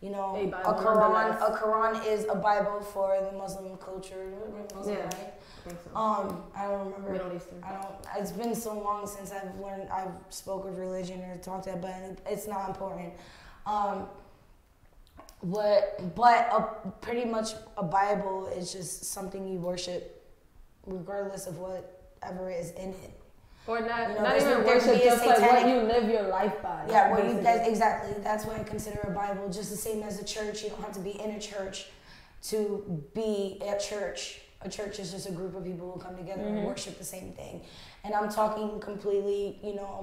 S2: A Quran is a Bible for the Muslim culture. Muslim, right?
S1: I think so.
S2: I don't remember.
S1: Middle Eastern.
S2: It's been so long since I've spoke of religion or talked to it, but it's not important. Pretty much a Bible is just something you worship, regardless of whatever is in it.
S1: Or not even worship, just like what you live your life by.
S2: Yeah, exactly. That's what I consider a Bible. Just the same as a church. You don't have to be in a church to be at church. A church is just a group of people who come together and worship the same thing. And I'm talking completely,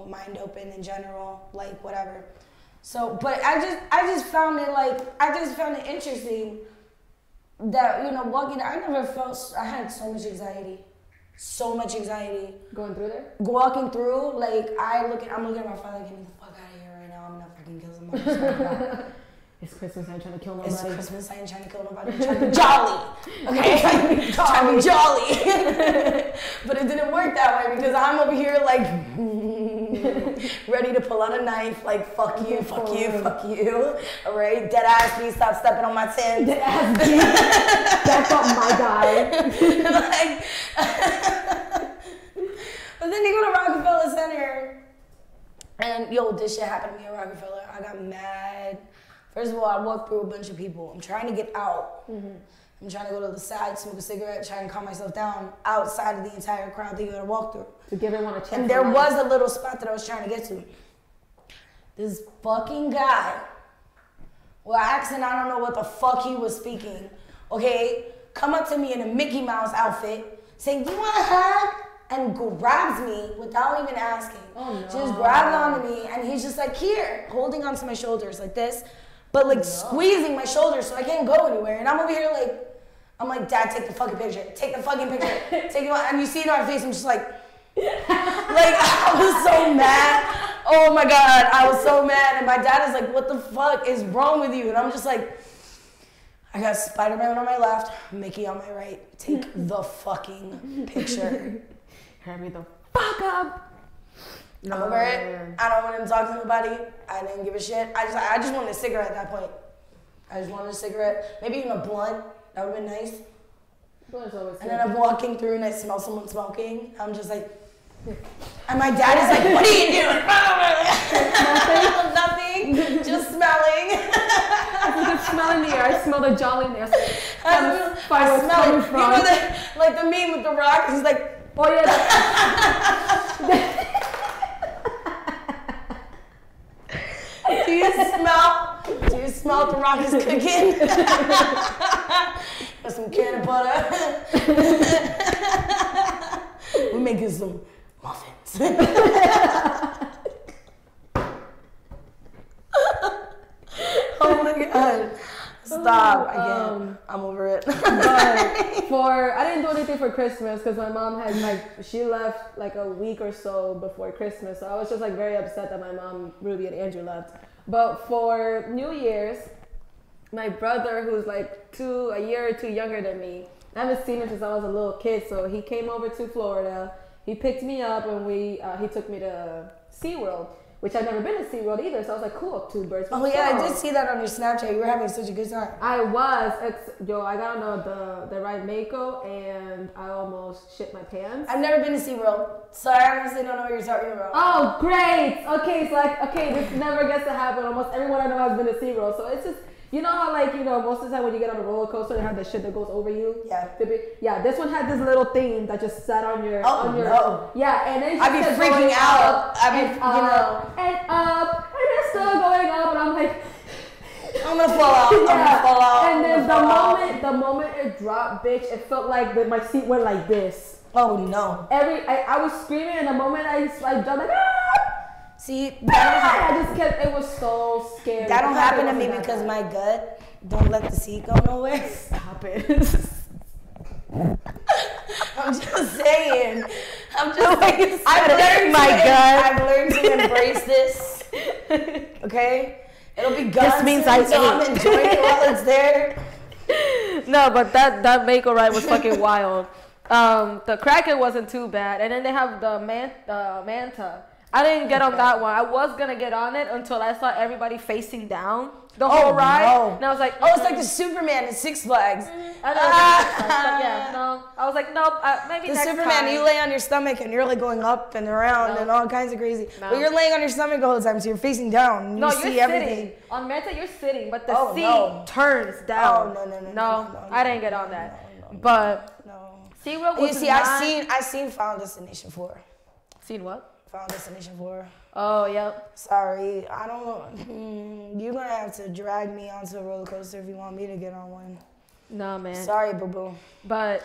S2: mind open in general, like whatever. So, but I just found it interesting that, walking, I had so much anxiety.
S1: Going through there?
S2: Walking through, like, I'm looking at my father, get me the fuck out of here right now. I'm not fucking killing somebody.
S1: It's Christmas, I ain't trying to kill nobody.
S2: It's Christmas, I ain't trying to kill nobody. I'm trying to be jolly. Okay? Trying to be jolly. But it didn't work that way because I'm over here, like, ready to pull out a knife, like, fuck you. All right? Dead ass me, stop stepping on my tin.
S1: Dead ass me. That's up my guy.
S2: But then you go to Rockefeller Center, and yo, this shit happened to me at Rockefeller. I got mad. First of all, I walked through a bunch of people. I'm trying to get out. I'm trying to go to the side, smoke a cigarette, try and calm myself down outside of the entire crowd that you gotta walk through.
S1: To give everyone a chance.
S2: And there was a little spot that I was trying to get to. This fucking guy, well, accent, I don't know what the fuck he was speaking, okay, come up to me in a Mickey Mouse outfit, saying, "You want a hug?" And grabs me without even asking.
S1: Oh, no.
S2: Just grabbed onto me, and he's just like, here, holding onto my shoulders like this, but like squeezing my shoulders so I can't go anywhere. And I'm over here like, I'm like, Dad, take the fucking picture. Take the fucking picture. Take it on. And you see it on my face, I'm just like I was so mad. Oh my God, I was so mad. And my dad is like, what the fuck is wrong with you? And I'm just like, I got Spider-Man on my left, Mickey on my right. Take the fucking picture.
S1: Hurry the fuck up.
S2: I'm over it. I don't want to talk to nobody. I didn't give a shit. I just wanted a cigarette at that point. I just wanted a cigarette. Maybe even a blunt. That would have been nice. And then I'm walking through and I smell someone smoking. I'm just like, and my dad is like, what are you doing? Nothing. Just smelling.
S1: I can smell in the air. I smell the jolliness.
S2: I smell it. You know like the meme with The Rock? He's like,
S1: oh yeah.
S2: Do you smell what The Rock is cooking? Got some can of butter. We're making some muffins. Oh my God. Stop. I can't. I'm over it.
S1: But I didn't do anything for Christmas because my mom had she left like a week or so before Christmas. So I was just like very upset that my mom, Ruby, and Andrew left. But for New Year's, my brother, who's like a year or two younger than me, I haven't seen him since I was a little kid. So he came over to Florida. He picked me up and he took me to SeaWorld, which I've never been to SeaWorld either. So I was like, cool, two birds.
S2: Oh yeah, I did see that on your Snapchat. You were having such a good time.
S1: I was. I got on the ride Mako and I almost shit my pants.
S2: I've never been to SeaWorld, so I honestly don't know what you're talking about.
S1: Oh, great. Okay, this never gets to happen. Almost everyone I know has been to SeaWorld. So it's just, you know how most of the time when you get on a roller coaster, they have the shit that goes over you?
S2: Yeah.
S1: Yeah, this one had this little thing that just sat on your...
S2: no.
S1: Yeah, and then
S2: I'd be freaking out.
S1: And up, and it's still going up, and I'm like...
S2: I'm gonna fall out. I'm gonna fall out.
S1: And then the moment it dropped, bitch, it felt like my seat went like this.
S2: Oh no.
S1: I was screaming, and the moment I jumped, like, ah!
S2: See, it
S1: was so scary.
S2: That don't happen to me because my gut don't let the seat go nowhere.
S1: Stop it.
S2: I'm just saying. I've learned to embrace this. Okay? It'll be gone.
S1: This means
S2: so I'm enjoying it while it's there.
S1: No, but that Mako ride was fucking wild. The Kraken wasn't too bad, and then they have the Manta. I didn't get on that one. I was gonna get on it until I saw everybody facing down the whole ride, and I was like,
S2: it's like the Superman at Six Flags.
S1: I was like, nope, maybe
S2: the
S1: next
S2: Superman,
S1: time.
S2: You lay on your stomach and you're like going up and around and all kinds of crazy. No. But you're laying on your stomach the whole time, so you're facing down. And you see everything.
S1: On Manta, you're sitting, but the seat turns down. No, I didn't get on that. But SeaWorld was
S2: I seen Final Destination 4.
S1: Seen what?
S2: Final Destination 4.
S1: Oh, yep.
S2: Sorry, I don't know. You're gonna have to drag me onto a roller coaster if you want me to get on one.
S1: Nah, man.
S2: Sorry, boo-boo.
S1: But,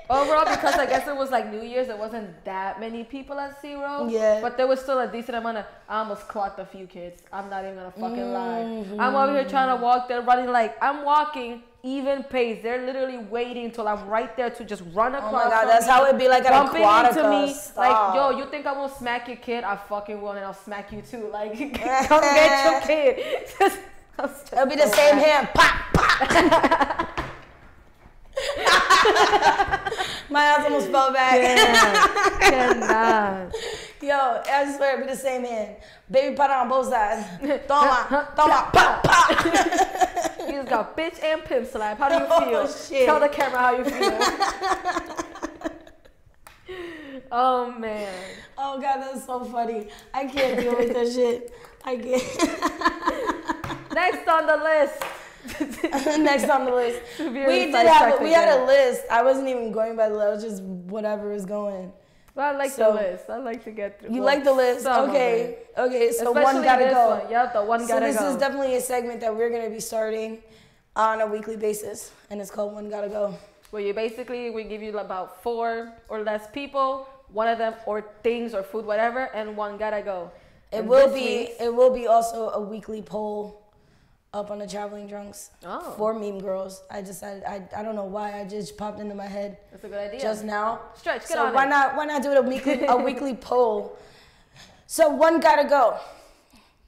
S2: overall,
S1: because I guess it was like New Year's, there wasn't that many people at SeaWorld.
S2: Yeah.
S1: But there was still a decent amount of, I almost clocked a few kids. I'm not even gonna fucking lie. I'm over here trying to walk, they're running I'm walking even pace. They're literally waiting until I'm right there to just run across. Oh my God,
S2: that's how it'd be like at Aquatica.
S1: Into me. Stop. Like, yo, you think I won't smack your kid? I fucking will, and I'll smack you too. Like, come get your kid.
S2: It'll be the same hand. Pop, pop. My ass almost fell back.
S1: Cannot.
S2: Yo, I swear, it'll be the same hand. Baby pot on both sides. Toma, pop, pop.
S1: You just got bitch and pimp slap. How do you feel?
S2: Shit.
S1: Tell the camera how you feel. Oh man.
S2: Oh God, that's so funny. I can't deal with that shit. I can't.
S1: Next on the list.
S2: Next on the list. We had a list. I wasn't even going by the list. I was just whatever was going.
S1: Well, I like the list. I like to get through.
S2: You like the list? Okay. Okay, so
S1: especially
S2: one gotta go.
S1: One. Yep, the one gotta go.
S2: So this is definitely a segment that we're gonna be starting on a weekly basis, and it's called One Gotta Go.
S1: Where we give you about 4 or less people, one of them or things or food, whatever, and one gotta go.
S2: It will be also a weekly poll up on the Traveling Drunks for Meme Girls. I decided, I don't know why, I just popped into my head.
S1: That's a good idea.
S2: Just now.
S1: Stretch, get on
S2: it. Why not do it a weekly poll? So one gotta go.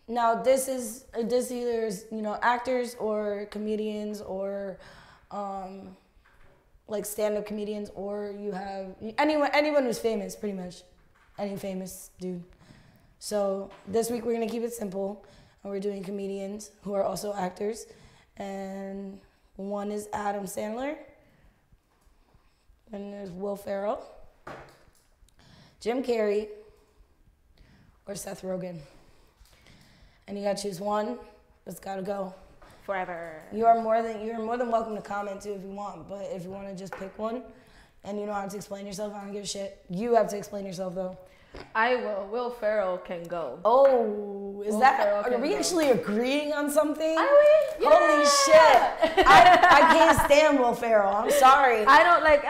S2: Now this either is, actors or comedians or like stand-up comedians, or you have anyone who's famous, pretty much. Any famous dude. So this week we're gonna keep it simple. And we're doing comedians who are also actors. And one is Adam Sandler. And there's Will Ferrell. Jim Carrey. Or Seth Rogen. And you gotta choose one. It's gotta go.
S1: Forever.
S2: You're more than welcome to comment too if you want. But if you want to just pick one and you don't have to explain yourself, I don't give a shit. You have to explain yourself though.
S1: I will. Will Ferrell can go.
S2: Oh, are we actually agreeing on something?
S1: Are we? Yeah.
S2: Holy shit! I can't stand Will Ferrell. I'm sorry.
S1: I don't like.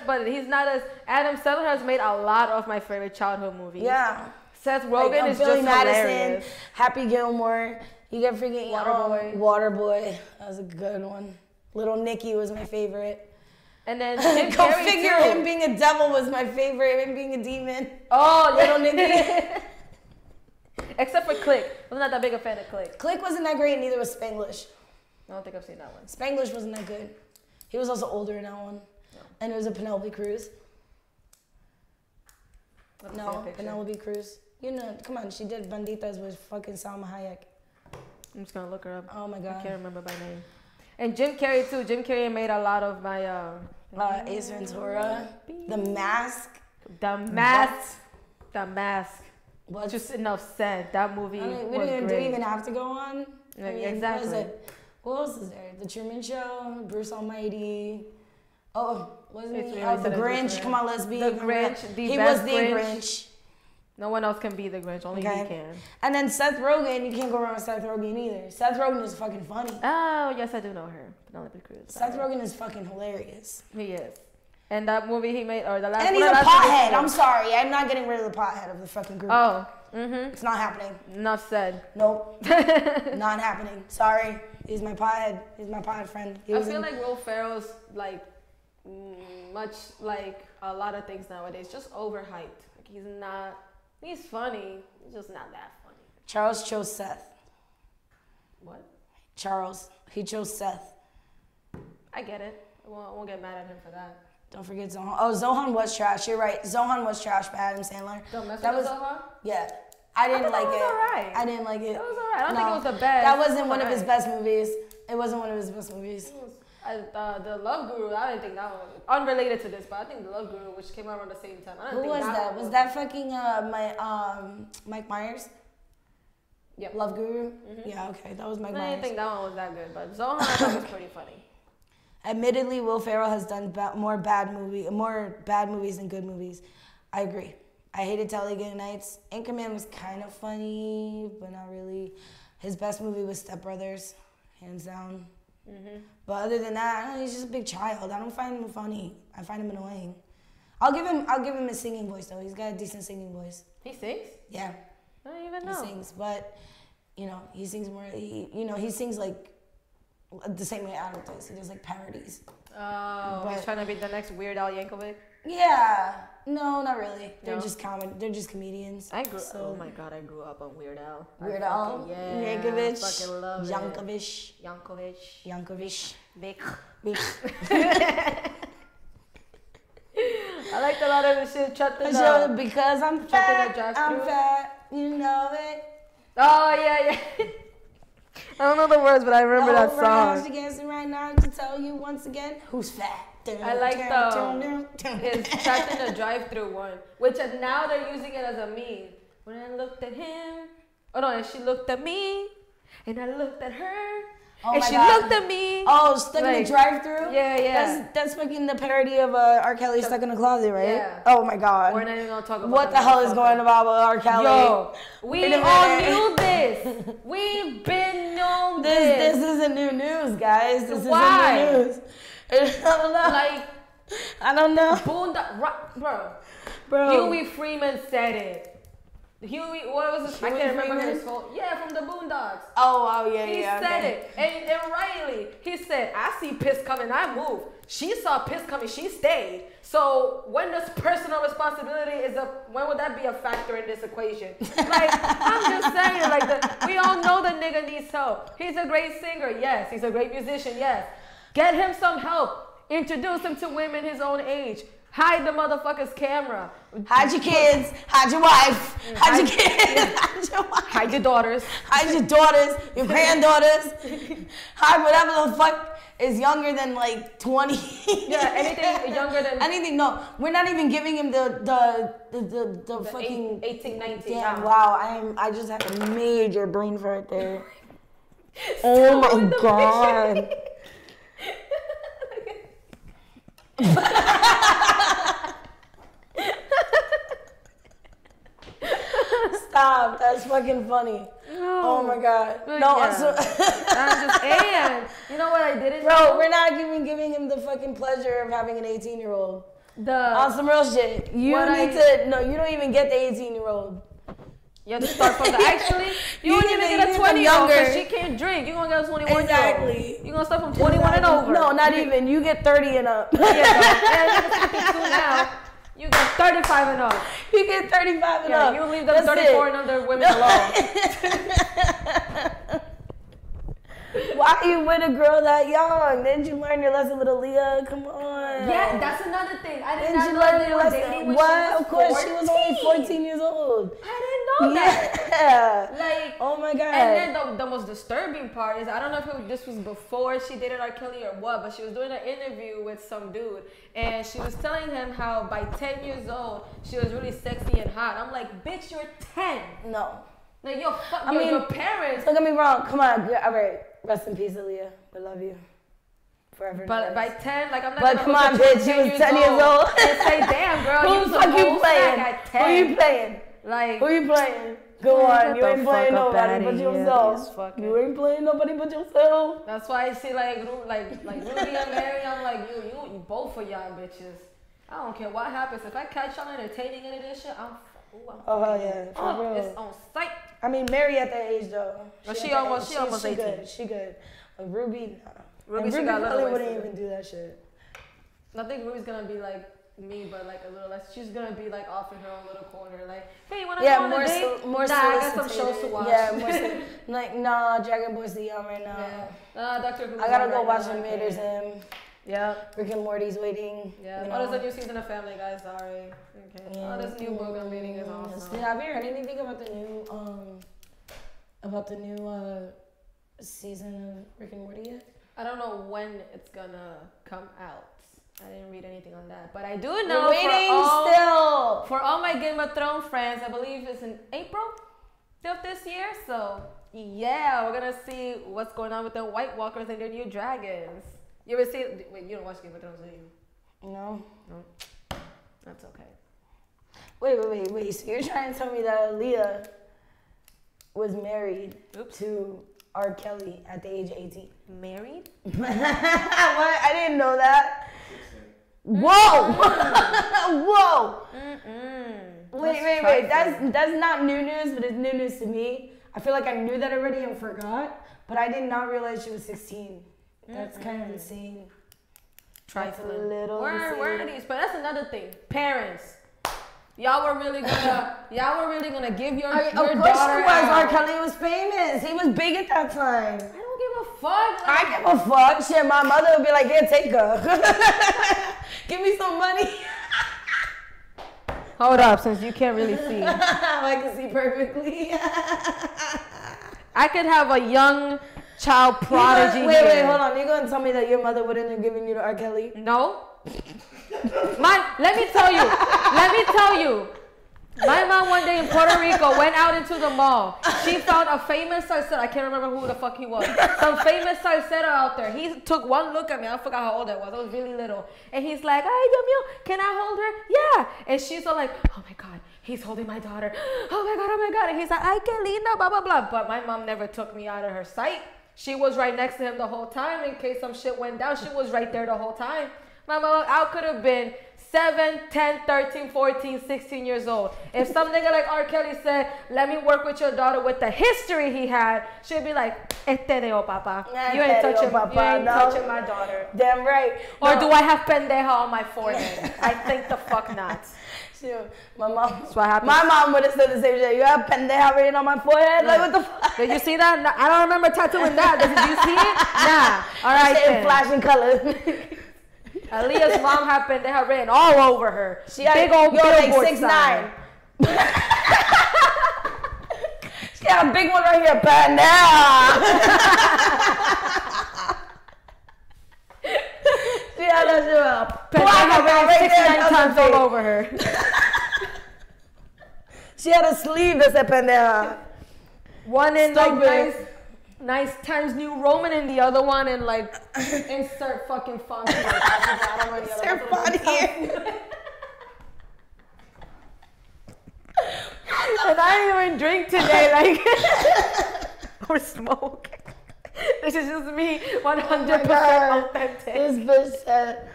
S1: But he's not as. Adam Sandler has made a lot of my favorite childhood movies.
S2: Yeah.
S1: Seth Rogen is
S2: Billy
S1: just
S2: Madison,
S1: hilarious.
S2: Happy Gilmore. You get freaking Waterboy. That was a good one. Little Nicky was my favorite.
S1: And then Jim
S2: Go
S1: Carrey
S2: figure,
S1: too.
S2: Him being a devil was my favorite. Him being a demon.
S1: Oh,
S2: Little Nicky.
S1: Except for Click. I'm not that big a fan of Click.
S2: Click wasn't that great, neither was Spanglish.
S1: I don't think I've seen that one.
S2: Spanglish wasn't that good. He was also older in that one. No. And it was a Penelope Cruz. No, Penelope Cruz. Come on, she did Banditas with fucking Salma Hayek.
S1: I'm just gonna look her up.
S2: Oh my God.
S1: I can't remember by name. And Jim Carrey too. Jim Carrey made a lot of my
S2: Ace Ventura, The Mask.
S1: The Mask. The Mask.
S2: What?
S1: Just enough said. That movie was great.
S2: Do we even have to go on?
S1: Exactly.
S2: What is it? What else is there? The Truman Show, Bruce Almighty. Oh, wasn't he? The Grinch. Come on, let's be
S1: the Grinch.
S2: He was the Grinch.
S1: No one else can be the Grinch. Only he can.
S2: And then Seth Rogen. You can't go wrong with Seth Rogen either. Seth Rogen is fucking funny.
S1: Oh, yes, I do know her. Penelope Cruz.
S2: Seth Rogen is fucking hilarious.
S1: He is. And that movie he made, or the last one.
S2: And he's a pothead. I'm sorry. I'm not getting rid of the pothead of the fucking group.
S1: Oh.
S2: It's not happening.
S1: Enough said.
S2: Nope. Not happening. Sorry. He's my pothead. He's my pothead friend.
S1: I feel like Will Ferrell's like much like a lot of things nowadays. Just overhyped. Like he's not. He's funny. He's just not that funny.
S2: Charles chose Seth.
S1: What?
S2: Charles. He chose Seth.
S1: I get it. I won't get mad at him for that.
S2: Don't forget Zohan. Oh, Zohan was trash. You're right. Zohan was trash by Adam Sandler.
S1: Don't mess with Zohan?
S2: Yeah. I didn't like it.
S1: It was alright.
S2: I didn't like it.
S1: It was alright. I don't think it was the best.
S2: That wasn't one of his best movies. It wasn't one of his best movies.
S1: The Love Guru, I didn't think that one was unrelated to this, but I think the Love Guru, which came out around the same time. I don't
S2: Who
S1: think
S2: was that? Was that fucking Mike Myers?
S1: Yep.
S2: Love Guru? Mm-hmm. Yeah, okay. That was Mike Myers.
S1: I didn't think that one was that good, but Zohan I thought was pretty funny.
S2: Admittedly, Will Ferrell has done more bad movies than good movies. I agree. I hated Talladega Nights. Anchorman was kind of funny, but not really. His best movie was Step Brothers, hands down. Mm-hmm. But other than that, he's just a big child. I don't find him funny. I find him annoying. I'll give him a singing voice though. He's got a decent singing voice.
S1: He sings?
S2: Yeah.
S1: I don't even know.
S2: He sings, but he sings more. He sings like the same way Adam does. He does like parodies.
S1: Oh, he's trying to be the next Weird Al Yankovic?
S2: Yeah. No, not really. They're just They're just comedians.
S1: Oh my God, I grew up on Weird Al.
S2: Weird Al?
S1: Yeah.
S2: Yankovic.
S1: I fucking love
S2: Yankovic.
S1: Vic. I liked a lot of the shit.
S2: Because I'm fat. You know it.
S1: Oh, yeah. I don't know the words, but I remember that song.
S2: Against it right now to tell you once again who's fat.
S1: I like his trapped in the drive-through one, which now they're using it as a meme. When I looked at him, oh no, and she looked at me, and I looked at her. And she looked at me.
S2: Oh, stuck in the drive-thru?
S1: Yeah.
S2: That's fucking the parody of R. Kelly stuck in the closet, right?
S1: Yeah.
S2: Oh my God.
S1: We're not even gonna talk about
S2: what the hell is going on with R. Kelly?
S1: Yo, we all knew this. We've been known this.
S2: This isn't new news, guys. This isn't
S1: Why?
S2: new news. I don't know.
S1: Like,
S2: I don't know.
S1: Bro. Huey Freeman said it. Huey, what was his? I can't remember his whole. Yeah, from the Boondocks.
S2: Oh, yeah.
S1: He said it, and rightly, he said, "I see piss coming, I move." She saw piss coming, she stayed. So when does personal responsibility when would that be a factor in this equation? Like, I'm just saying, like, we all know the nigga needs help. He's a great singer, yes. He's a great musician, yes. Get him some help. Introduce him to women his own age. Hide the motherfucker's camera.
S2: Hide your kids. Hide your wife. Hide your kids. Hide your wife.
S1: Hide your daughters.
S2: Hide your daughters. Your granddaughters. Hide whatever the fuck is younger than like 20.
S1: Yeah, anything younger than
S2: anything. No, we're not even giving him the fucking
S1: 18, 19.
S2: Damn, wow. I just had a major brain fart there. Oh my God. Stop, that's fucking funny.
S1: No.
S2: Oh my God.
S1: But
S2: no,
S1: yeah.
S2: also
S1: and you know what I didn't
S2: Bro,
S1: know?
S2: we're not even giving him the fucking pleasure of having an 18-year-old. On some real shit. You don't even get the 18-year-old.
S1: You have to start from actually, you don't even get a 20-year-old because she can't drink. You're going to get a 21-year-old.
S2: Exactly.
S1: You're going to start from 21 and over.
S2: No, not even. You get 30 and up.
S1: Yeah, you're 52 now. You get 35 and up.
S2: You get 35 and up.
S1: You leave them 34 and under women alone.
S2: Why are you with a girl that young? Didn't you learn your lesson with Aaliyah? Come on.
S1: Yeah, that's another thing. I didn't
S2: Didn't you
S1: know
S2: learn
S1: they
S2: your
S1: were
S2: lesson?
S1: dating when
S2: What?
S1: she was
S2: Of course,
S1: 14.
S2: she was only 14 years old.
S1: I didn't know that.
S2: Yeah.
S1: Like,
S2: oh my God.
S1: And then the most disturbing part is, I don't know if this was before she dated R. Kelly or what, but she was doing an interview with some dude, and she was telling him how by 10 years old, she was really sexy and hot. I'm like, bitch, you're 10.
S2: No.
S1: Like, your parents.
S2: Don't get me wrong. Come on. All right. Rest in peace, Aaliyah. We love you. Forever.
S1: But by 10, like, I'm not
S2: But come on, bitch. She was 10 years old.
S1: And say, damn, girl,
S2: Who
S1: you
S2: the fuck you playing?
S1: At 10.
S2: Who you playing?
S1: Like,
S2: who you playing? Go on. You ain't playing nobody but yourself. You ain't playing nobody but yourself.
S1: That's why I see, like Rudy and Mary, I'm like, you both of y'all bitches. I don't care what happens. If I catch y'all entertaining any of this shit, I'm
S2: yeah, for real.
S1: It's on sight.
S2: I mean, Mary at that age though.
S1: She almost 18.
S2: Good. She good. But Ruby, nah.
S1: Ruby
S2: probably wouldn't even do that shit.
S1: I think Ruby's gonna be like me, but like a little less. She's gonna be like off in her own little corner, like, hey, you wanna go on a date?
S2: More
S1: I got some shows to watch.
S2: Yeah, like, nah, Dragon Ball's too young right now.
S1: Yeah. Dr. Who's
S2: I gotta go watch Invaders Him.
S1: Yeah.
S2: Rick and Morty's waiting.
S1: Yeah. There's a new season of Family Guy. Sorry. Okay.
S2: Yeah.
S1: This new book I'm reading is awesome.
S2: Have you heard anything about the new season of Rick and Morty yet?
S1: I don't know when it's gonna come out. I didn't read anything on that, but I do know for all my Game of Thrones friends, I believe it's in April of this year. So yeah, we're gonna see what's going on with the White Walkers and their new dragons. You ever see? Wait, you don't watch Game of Thrones, do you?
S2: No.
S1: That's okay.
S2: Wait. So you're trying to tell me that Aaliyah was married to R. Kelly at the age of 18?
S1: Married?
S2: What? I didn't know that. Whoa! Whoa! Wait. That's not new news, but it's new news to me. I feel like I knew that already and forgot, but I did not realize she was 16. That's kind of insane.
S1: Trifling.
S2: That's a little insane.
S1: Where are these? But that's another thing. Parents. Y'all were really gonna give your daughter.
S2: Of course she was. R. Kelly was famous. He was big at that time.
S1: I don't give a fuck.
S2: I give a fuck. Shit, my mother would be like, yeah, take her. Give me some money.
S1: Hold up, since you can't really see.
S2: I can see perfectly.
S1: I could have a young child prodigy.
S2: Wait, hold on. You're gonna tell me that your mother wouldn't have given you to R. Kelly?
S1: No. Let me tell you. My mom one day in Puerto Rico went out into the mall. She found a famous salsero. I can't remember who the fuck he was. Some famous salsero out there. He took one look at me. I forgot how old I was. I was really little. And he's like, "Ay, Dios mío, can I hold her?" Yeah. And she's all like, "Oh my God, he's holding my daughter. Oh my God. And he's like, "Ay, qué linda, blah, blah, blah." But my mom never took me out of her sight. She was right next to him the whole time. In case some shit went down, she was right there the whole time. My mom, I could have been 7, 10, 13, 14, 16 years old. If some nigga like R. Kelly said, "Let me work with your daughter with the history he had," she'd be like, "Estéreo, papa. You ain't touching my daughter."
S2: Damn right.
S1: Or do I have pendeja on my forehead? I think the fuck not.
S2: Shoot, my mom.
S1: That's what happened.
S2: My mom would have said the same shit. You have pendeja written on my forehead? Like, what the fuck?
S1: Did you see that? No, I don't remember tattooing that. Did you see it? Nah. All right,
S2: then. Flashing colors.
S1: Aaliyah's mom had pendeja written all over her.
S2: She had
S1: big old billboard
S2: like 6'9".
S1: sign.
S2: She had a big one right here, pendeja. She had that shit up.
S1: Pendeja written 69 times all over her.
S2: She had a sleeve that said pendeja.
S1: One in like nice Times New Roman, and the other one in like insert fucking font here. I don't know the other
S2: insert font here.
S1: And I didn't even drink today, like or smoke. This is just me, 100% authentic.
S2: This bitch said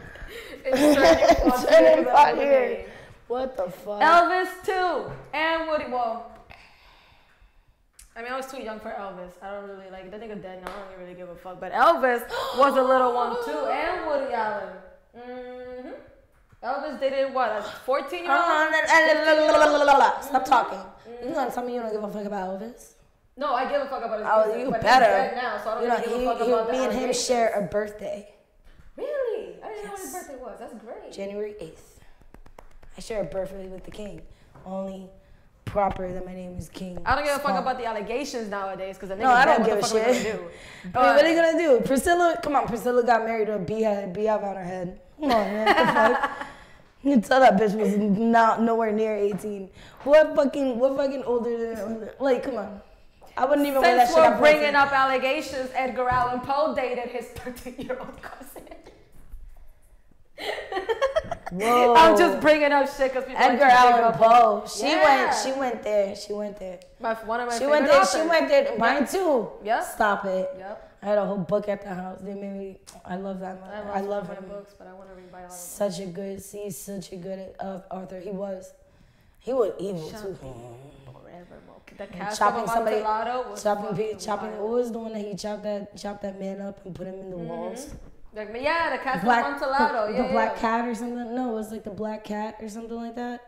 S1: inserting font here.
S2: What the fuck?
S1: Elvis too, and Woody. Well, I mean, I was too young for Elvis. I don't really like. The nigga dead now. I don't really give a fuck. But Elvis was a little one too, and Woody Allen. Mm-hmm. Elvis did it what? As 14-year-old?
S2: Stop talking. You gonna tell me you don't give a fuck about Elvis?
S1: No, I give a fuck about his
S2: music.
S1: Oh, you
S2: but
S1: better. He's dead now, so I don't really give a fuck about
S2: me and him share a birthday.
S1: Really? I didn't know what his birthday was. That's great.
S2: January 8th. I share a birthday with the king. Only proper that my name is King.
S1: I don't give a fuck about the allegations nowadays because the nigga.
S2: No, I don't
S1: what
S2: give a shit.
S1: I mean,
S2: what are you gonna do? Priscilla got married to a beehive on her head. Come on, man. What the fuck? You can tell that bitch was nowhere near 18. What fucking older than, like, come on. I wouldn't even wear that shit.
S1: Since we're bringing up allegations, Edgar Allan Poe dated his 13-year-old cousin.
S2: Whoa.
S1: I'm just bringing up shit because people
S2: Edgar Allan Poe. She went there.
S1: One of my
S2: She
S1: favorite
S2: went there.
S1: authors.
S2: She went there. Mine too.
S1: Yep.
S2: Stop it.
S1: Yep.
S2: I had a whole book at the house. They made me. I love that man. I love him.
S1: Books, but I want to read biology.
S2: He's such a good author. He was evil too.
S1: The cast of Amontillado was
S2: chopping. What was the one that he chopped that man up and put him in the walls?
S1: Like, yeah, the cast of Amontillado.
S2: The black cat or something. No, it was like the black cat or something like that.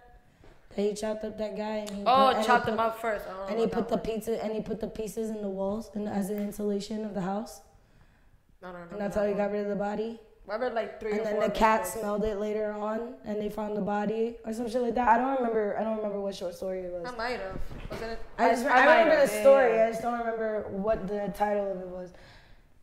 S2: That he chopped up that guy. And he
S1: chopped him up first.
S2: And he put the pieces in the walls and as an insulation of the house.
S1: I don't know.
S2: And that's how he got rid of the body.
S1: I read like 3 or 4.
S2: And then the cat smelled it later on, and they found the body or some shit like that. I don't remember what short story it was.
S1: I might have. Wasn't it?
S2: I remember the story. Yeah. I just don't remember what the title of it was.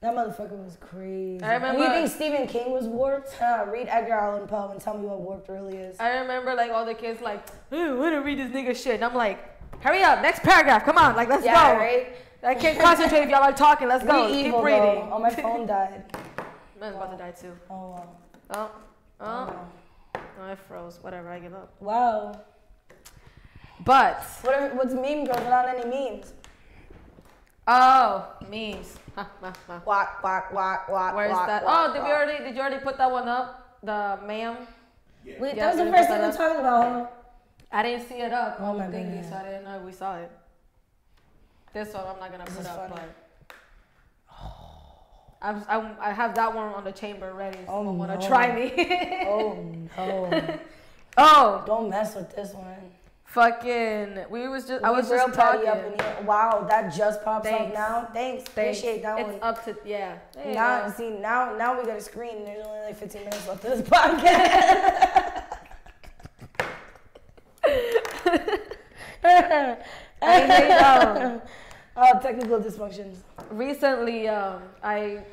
S2: That motherfucker was crazy.
S1: I remember.
S2: You think Stephen King was warped? Read Edgar Allan Poe and tell me what warped really is.
S1: I remember like all the kids like, I want to read this nigga shit. And I'm like, hurry up, next paragraph, come on, like let's go.
S2: Right?
S1: I can't concentrate if y'all are talking. Let's go.
S2: Keep
S1: evil, reading.
S2: Oh, my phone died.
S1: Mine's about to die too.
S2: Oh wow.
S1: Oh, I froze. Whatever, I give up.
S2: Wow.
S1: But
S2: what's meme girl? Not any memes.
S1: Oh, memes.
S2: Walk.
S1: Where's that? Oh, did you already put that one up? The ma'am?
S2: Yeah. Wait, that was the first thing we're talking about, huh?
S1: I didn't see it up.
S2: Oh my god.
S1: So I didn't know we saw it. This one I'm not gonna put up, but I have that one on the chamber ready. So someone wanna try me.
S2: Oh no.
S1: Oh,
S2: don't mess with this one.
S1: Fucking, I was just talking.
S2: Up in here. Wow, that just pops up now. Thanks. Appreciate that one.
S1: It's up to, yeah.
S2: Now we got a screen. There's only like 15 minutes left of this podcast. Technical dysfunctions.
S1: Recently, I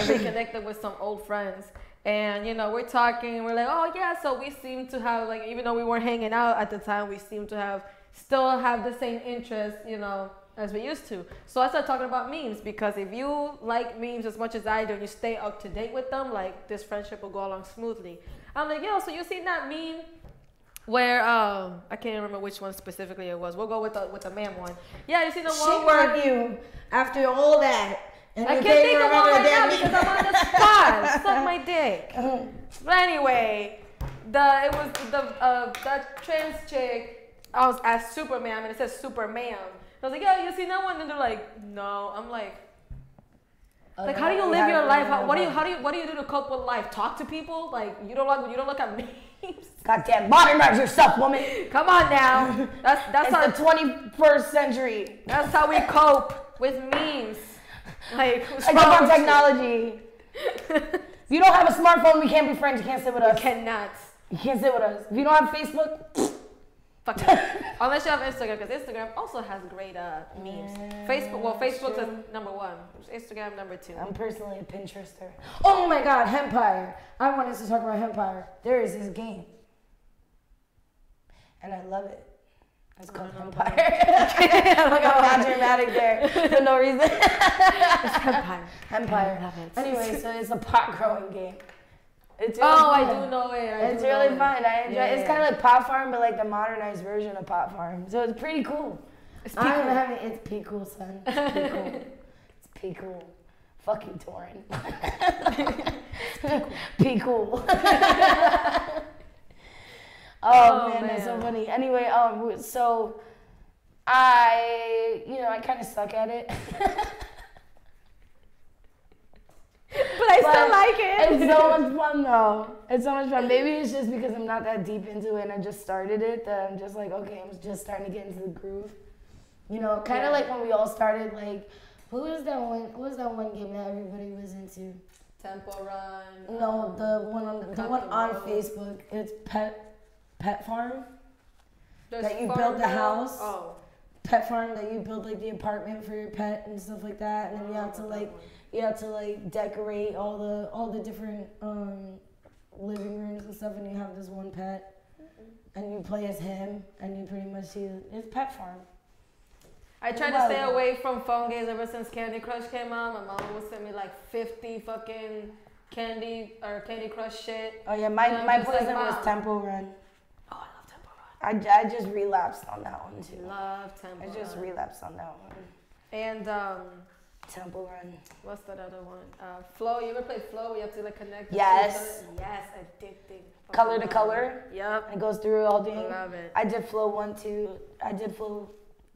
S1: reconnected with some old friends, And we're talking. We're like, oh yeah. So we seem to have like, even though we weren't hanging out at the time, we seem to still have the same interest, as we used to. So I started talking about memes, because if you like memes as much as I do and you stay up to date with them, like, this friendship will go along smoothly. I'm like, yo, so you seen that meme where I can't remember which one specifically it was. We'll go with the man one. Yeah, you see the one where
S2: you after all that. And
S1: I can't think of one right now because I'm on the spot. Suck my dick. But anyway, it was that trans chick. I was at Superman, and it says Superman. I was like, yeah, you seen that one? And they're like, no. I'm like, how do you live your life? What do you do to cope with life? Talk to people? Like, you don't look at memes.
S2: Goddamn, modernize yourself, woman.
S1: Come on now. That's
S2: it's the 21st century.
S1: That's how we cope with memes. Like,
S2: I love our technology. If you don't have a smartphone, we can't be friends. You can't sit with us.
S1: You cannot.
S2: You can't sit with us. If you don't have Facebook,
S1: fuck it. Unless you have Instagram, because Instagram also has great memes. Facebook's number one. Instagram number two.
S2: I'm personally a Pinterester. Oh my God, Hempire. I wanted to talk about Hempire. There is this game, and I love it. It's called Hempire. Look, I'm not dramatic there for no reason.
S1: It's Hempire.
S2: Hempire. I love it. Anyway, so it's a pot growing game. It's really
S1: fun. I do know it.
S2: It's really fun. I enjoy it. It's kind of like Pot Farm, but like the modernized version of Pot Farm. So it's pretty cool. It's pretty cool, son. It's pretty cool. It's pretty cool. Fuck you, Torin. Be cool. Oh man, that's so funny. Anyway, so I kind of suck at it.
S1: But I still like it.
S2: It's so much fun though. It's so much fun. Maybe it's just because I'm not that deep into it and I just started it that I'm just like, okay, I'm just starting to get into the groove. Kind of like when we all started, like, what was that one game that everybody was into?
S1: Temple Run.
S2: No, the one on Facebook. It's Pet Farm. That you build the house.
S1: Oh.
S2: Pet Farm, that you build like the apartment for your pet and stuff like that, and then you have to decorate all the different living rooms and stuff, and you have this one pet, and you play as him, and you pretty much see it's Pet Farm.
S1: I tried to stay away from phone games ever since Candy Crush came out. My mom would send me like 50 fucking Candy Crush shit.
S2: Oh yeah, my poison was Temple Run.
S1: Oh, I love Temple Run.
S2: I just relapsed on that one too.
S1: Love Temple Run.
S2: I just relapsed on that one.
S1: And
S2: Temple Run.
S1: What's that other one? Flow. You ever play Flow? You have to connect.
S2: Yes.
S1: Yes, addicting.
S2: Color to color.
S1: Yep.
S2: It goes through all day.
S1: I love it.
S2: I did Flow 1, 2. I did Flow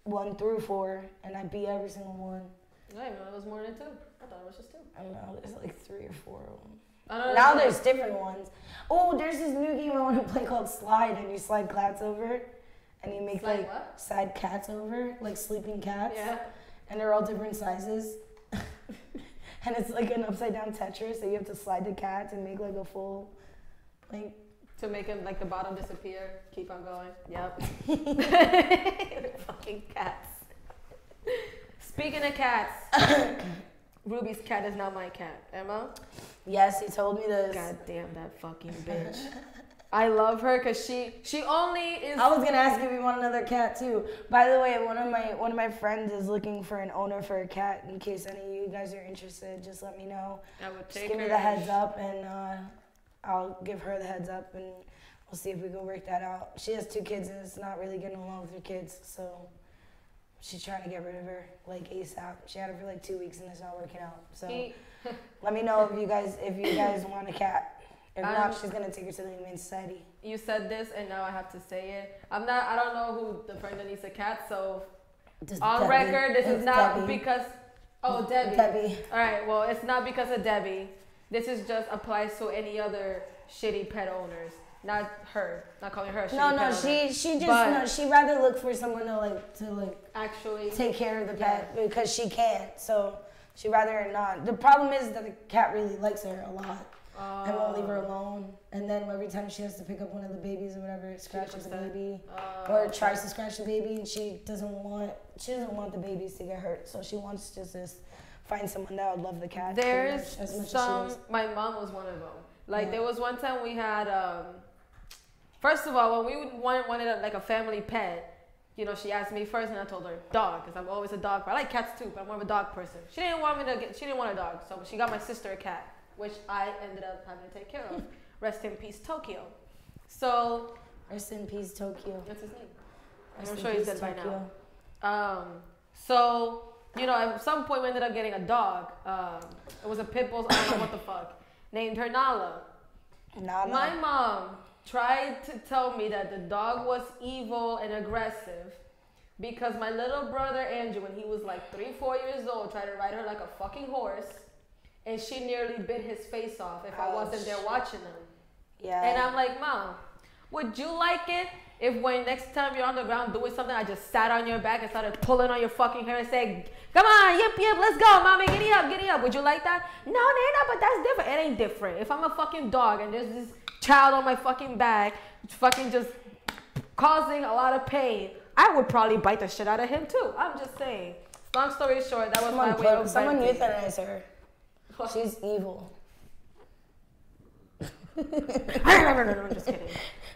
S2: 1 through 4, and I beat every single one.
S1: I didn't know it was more than 2. I thought it was just 2.
S2: I don't know. There's like 3 or 4 of them.
S1: Now
S2: there's different ones. Oh, there's this new game I want to play called Slide, and you slide cats over, and you make slide cats over, like sleeping cats.
S1: Yeah.
S2: And they're all different sizes. And it's like an upside down Tetris, so you have to slide the cats and make like a full, like.
S1: To make him like the bottom disappear. Keep on going. Yep. Fucking cats. Speaking of cats, Ruby's cat is now my cat. Emma?
S2: Yes, he told me this.
S1: God damn that fucking bitch. I love her because she only is.
S2: I was gonna ask if you want another cat too. By the way, one of my friends is looking for an owner for a cat. In case any of you guys are interested, just let me know.
S1: I would take
S2: just give me the heads up, and I'll give her the heads up, and we'll see if we can work that out. She has 2 kids, and it's not really getting along with her kids, so she's trying to get rid of her like ASAP. She had her for like 2 weeks, and it's not working out. So let me know if you guys want a cat. If not, she's gonna take her to the Humane Society.
S1: You said this, and now I have to say it. I don't know who the friend that needs a cat, so on Debbie. Record, this is not Debbie. Because. Oh, Debbie.
S2: Debbie.
S1: All right. Well, it's not because of Debbie. This is just applies to any other shitty pet owners. Not her. Not calling her a shitty pet owner.
S2: She just she'd rather look for someone to
S1: actually
S2: take care of the pet because she can't. So she'd rather not. The problem is that the cat really likes her a lot. And won't leave her alone. And then every time she has to pick up one of the babies or whatever, it scratches the baby. Or tries to scratch the baby, and she doesn't want the babies to get hurt. So she wants to just find someone that would love the cat.
S1: There's some. My mom was one of them. Like there was one time we had, first of all, when we wanted like a family pet, you know, she asked me first, and I told her dog, because I'm always a dog. I like cats too, but I'm more of a dog person. She didn't want a dog, so she got my sister a cat, which I ended up having to take care of. Rest in peace, Tokyo. So.
S2: Rest in peace, Tokyo.
S1: That's his name.
S2: Rest
S1: I'm
S2: in
S1: sure he's
S2: peace,
S1: dead
S2: Tokyo.
S1: by now. So, you know, at some point we ended up getting a dog. It was a pit bull, I don't know what the fuck. Named her Nala.
S2: Nala.
S1: My mom tried to tell me that the dog was evil and aggressive because my little brother Andrew, when he was like 3-4 years old, tried to ride her like a fucking horse, and she nearly bit his face off if I wasn't there watching him.
S2: Yeah.
S1: And I'm like, Mom, would you like it if when next time you're on the ground doing something, I just sat on your back and started pulling on your fucking hair and said, come on, yip, let's go, mommy, giddy up. Would you like that? No, Nana, but that's different. It ain't different. If I'm a fucking dog and there's this child on my fucking back, fucking just causing a lot of pain, I would probably bite the shit out of him too. I'm just saying. Long story short, that was my way of
S2: someone
S1: venting.
S2: euthanize her. She's evil.
S1: No, I'm just kidding.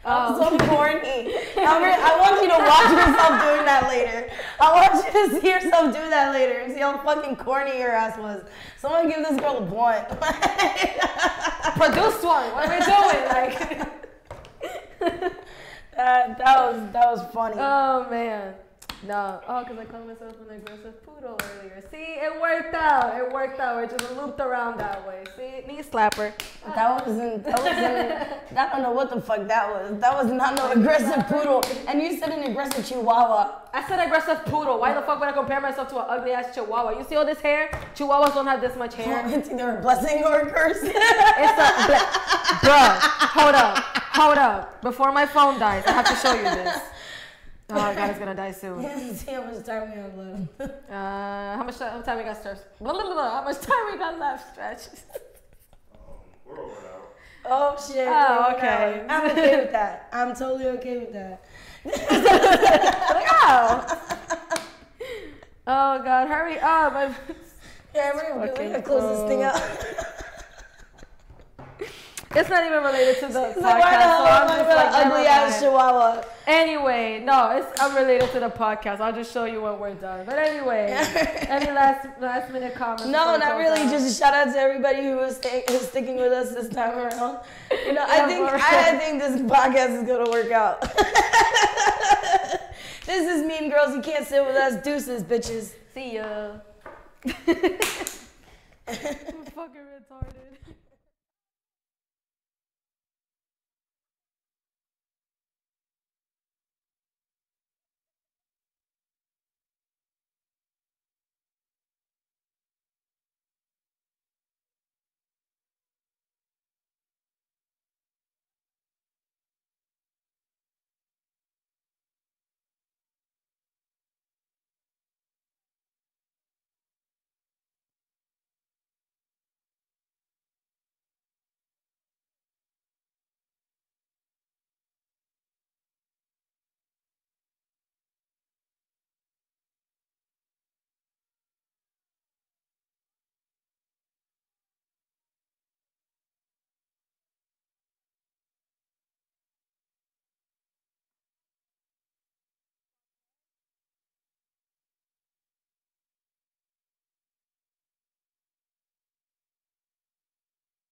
S2: So corny. I want you to watch yourself doing that later. I want you to see yourself do that later and see how fucking corny your ass was. Someone give this girl a blunt.
S1: Produce one. What are we doing? Like
S2: that was funny.
S1: Oh man. No. Oh, because I called myself an aggressive poodle earlier. See, it worked out. It just looped around that way. See, knee slapper.
S2: That wasn't, I don't know what the fuck that was. That was not no aggressive poodle. And you said an aggressive chihuahua.
S1: I said aggressive poodle. Why the fuck would I compare myself to an ugly ass chihuahua? You see all this hair? Chihuahuas don't have this much hair.
S2: It's either a blessing or a curse.
S1: Bruh, hold up. Before my phone dies, I have to show you this. Oh God, it's gonna die soon.
S2: See how much time we have left.
S1: How much time we got, Stretch? How much time we got left, Stretch?
S3: We're over now.
S2: Oh shit.
S1: Oh, okay.
S2: I'm okay with that. I'm totally okay with that.
S1: Oh God, hurry up.
S2: Yeah, we're gonna close this thing out.
S1: It's not even related to the podcast,
S2: So why the hell
S1: so I'm
S2: am I
S1: just like,
S2: ugly ass chihuahua?
S1: Anyway, no, it's unrelated to the podcast. I'll just show you when we're done. But anyway, any last minute comments?
S2: No, not really. Just a shout out to everybody who is sticking with us this time around. You know, I think this podcast is gonna work out. This is Mean Girls. You can't sit with us. Deuces, bitches.
S1: See ya. I'm fucking retarded.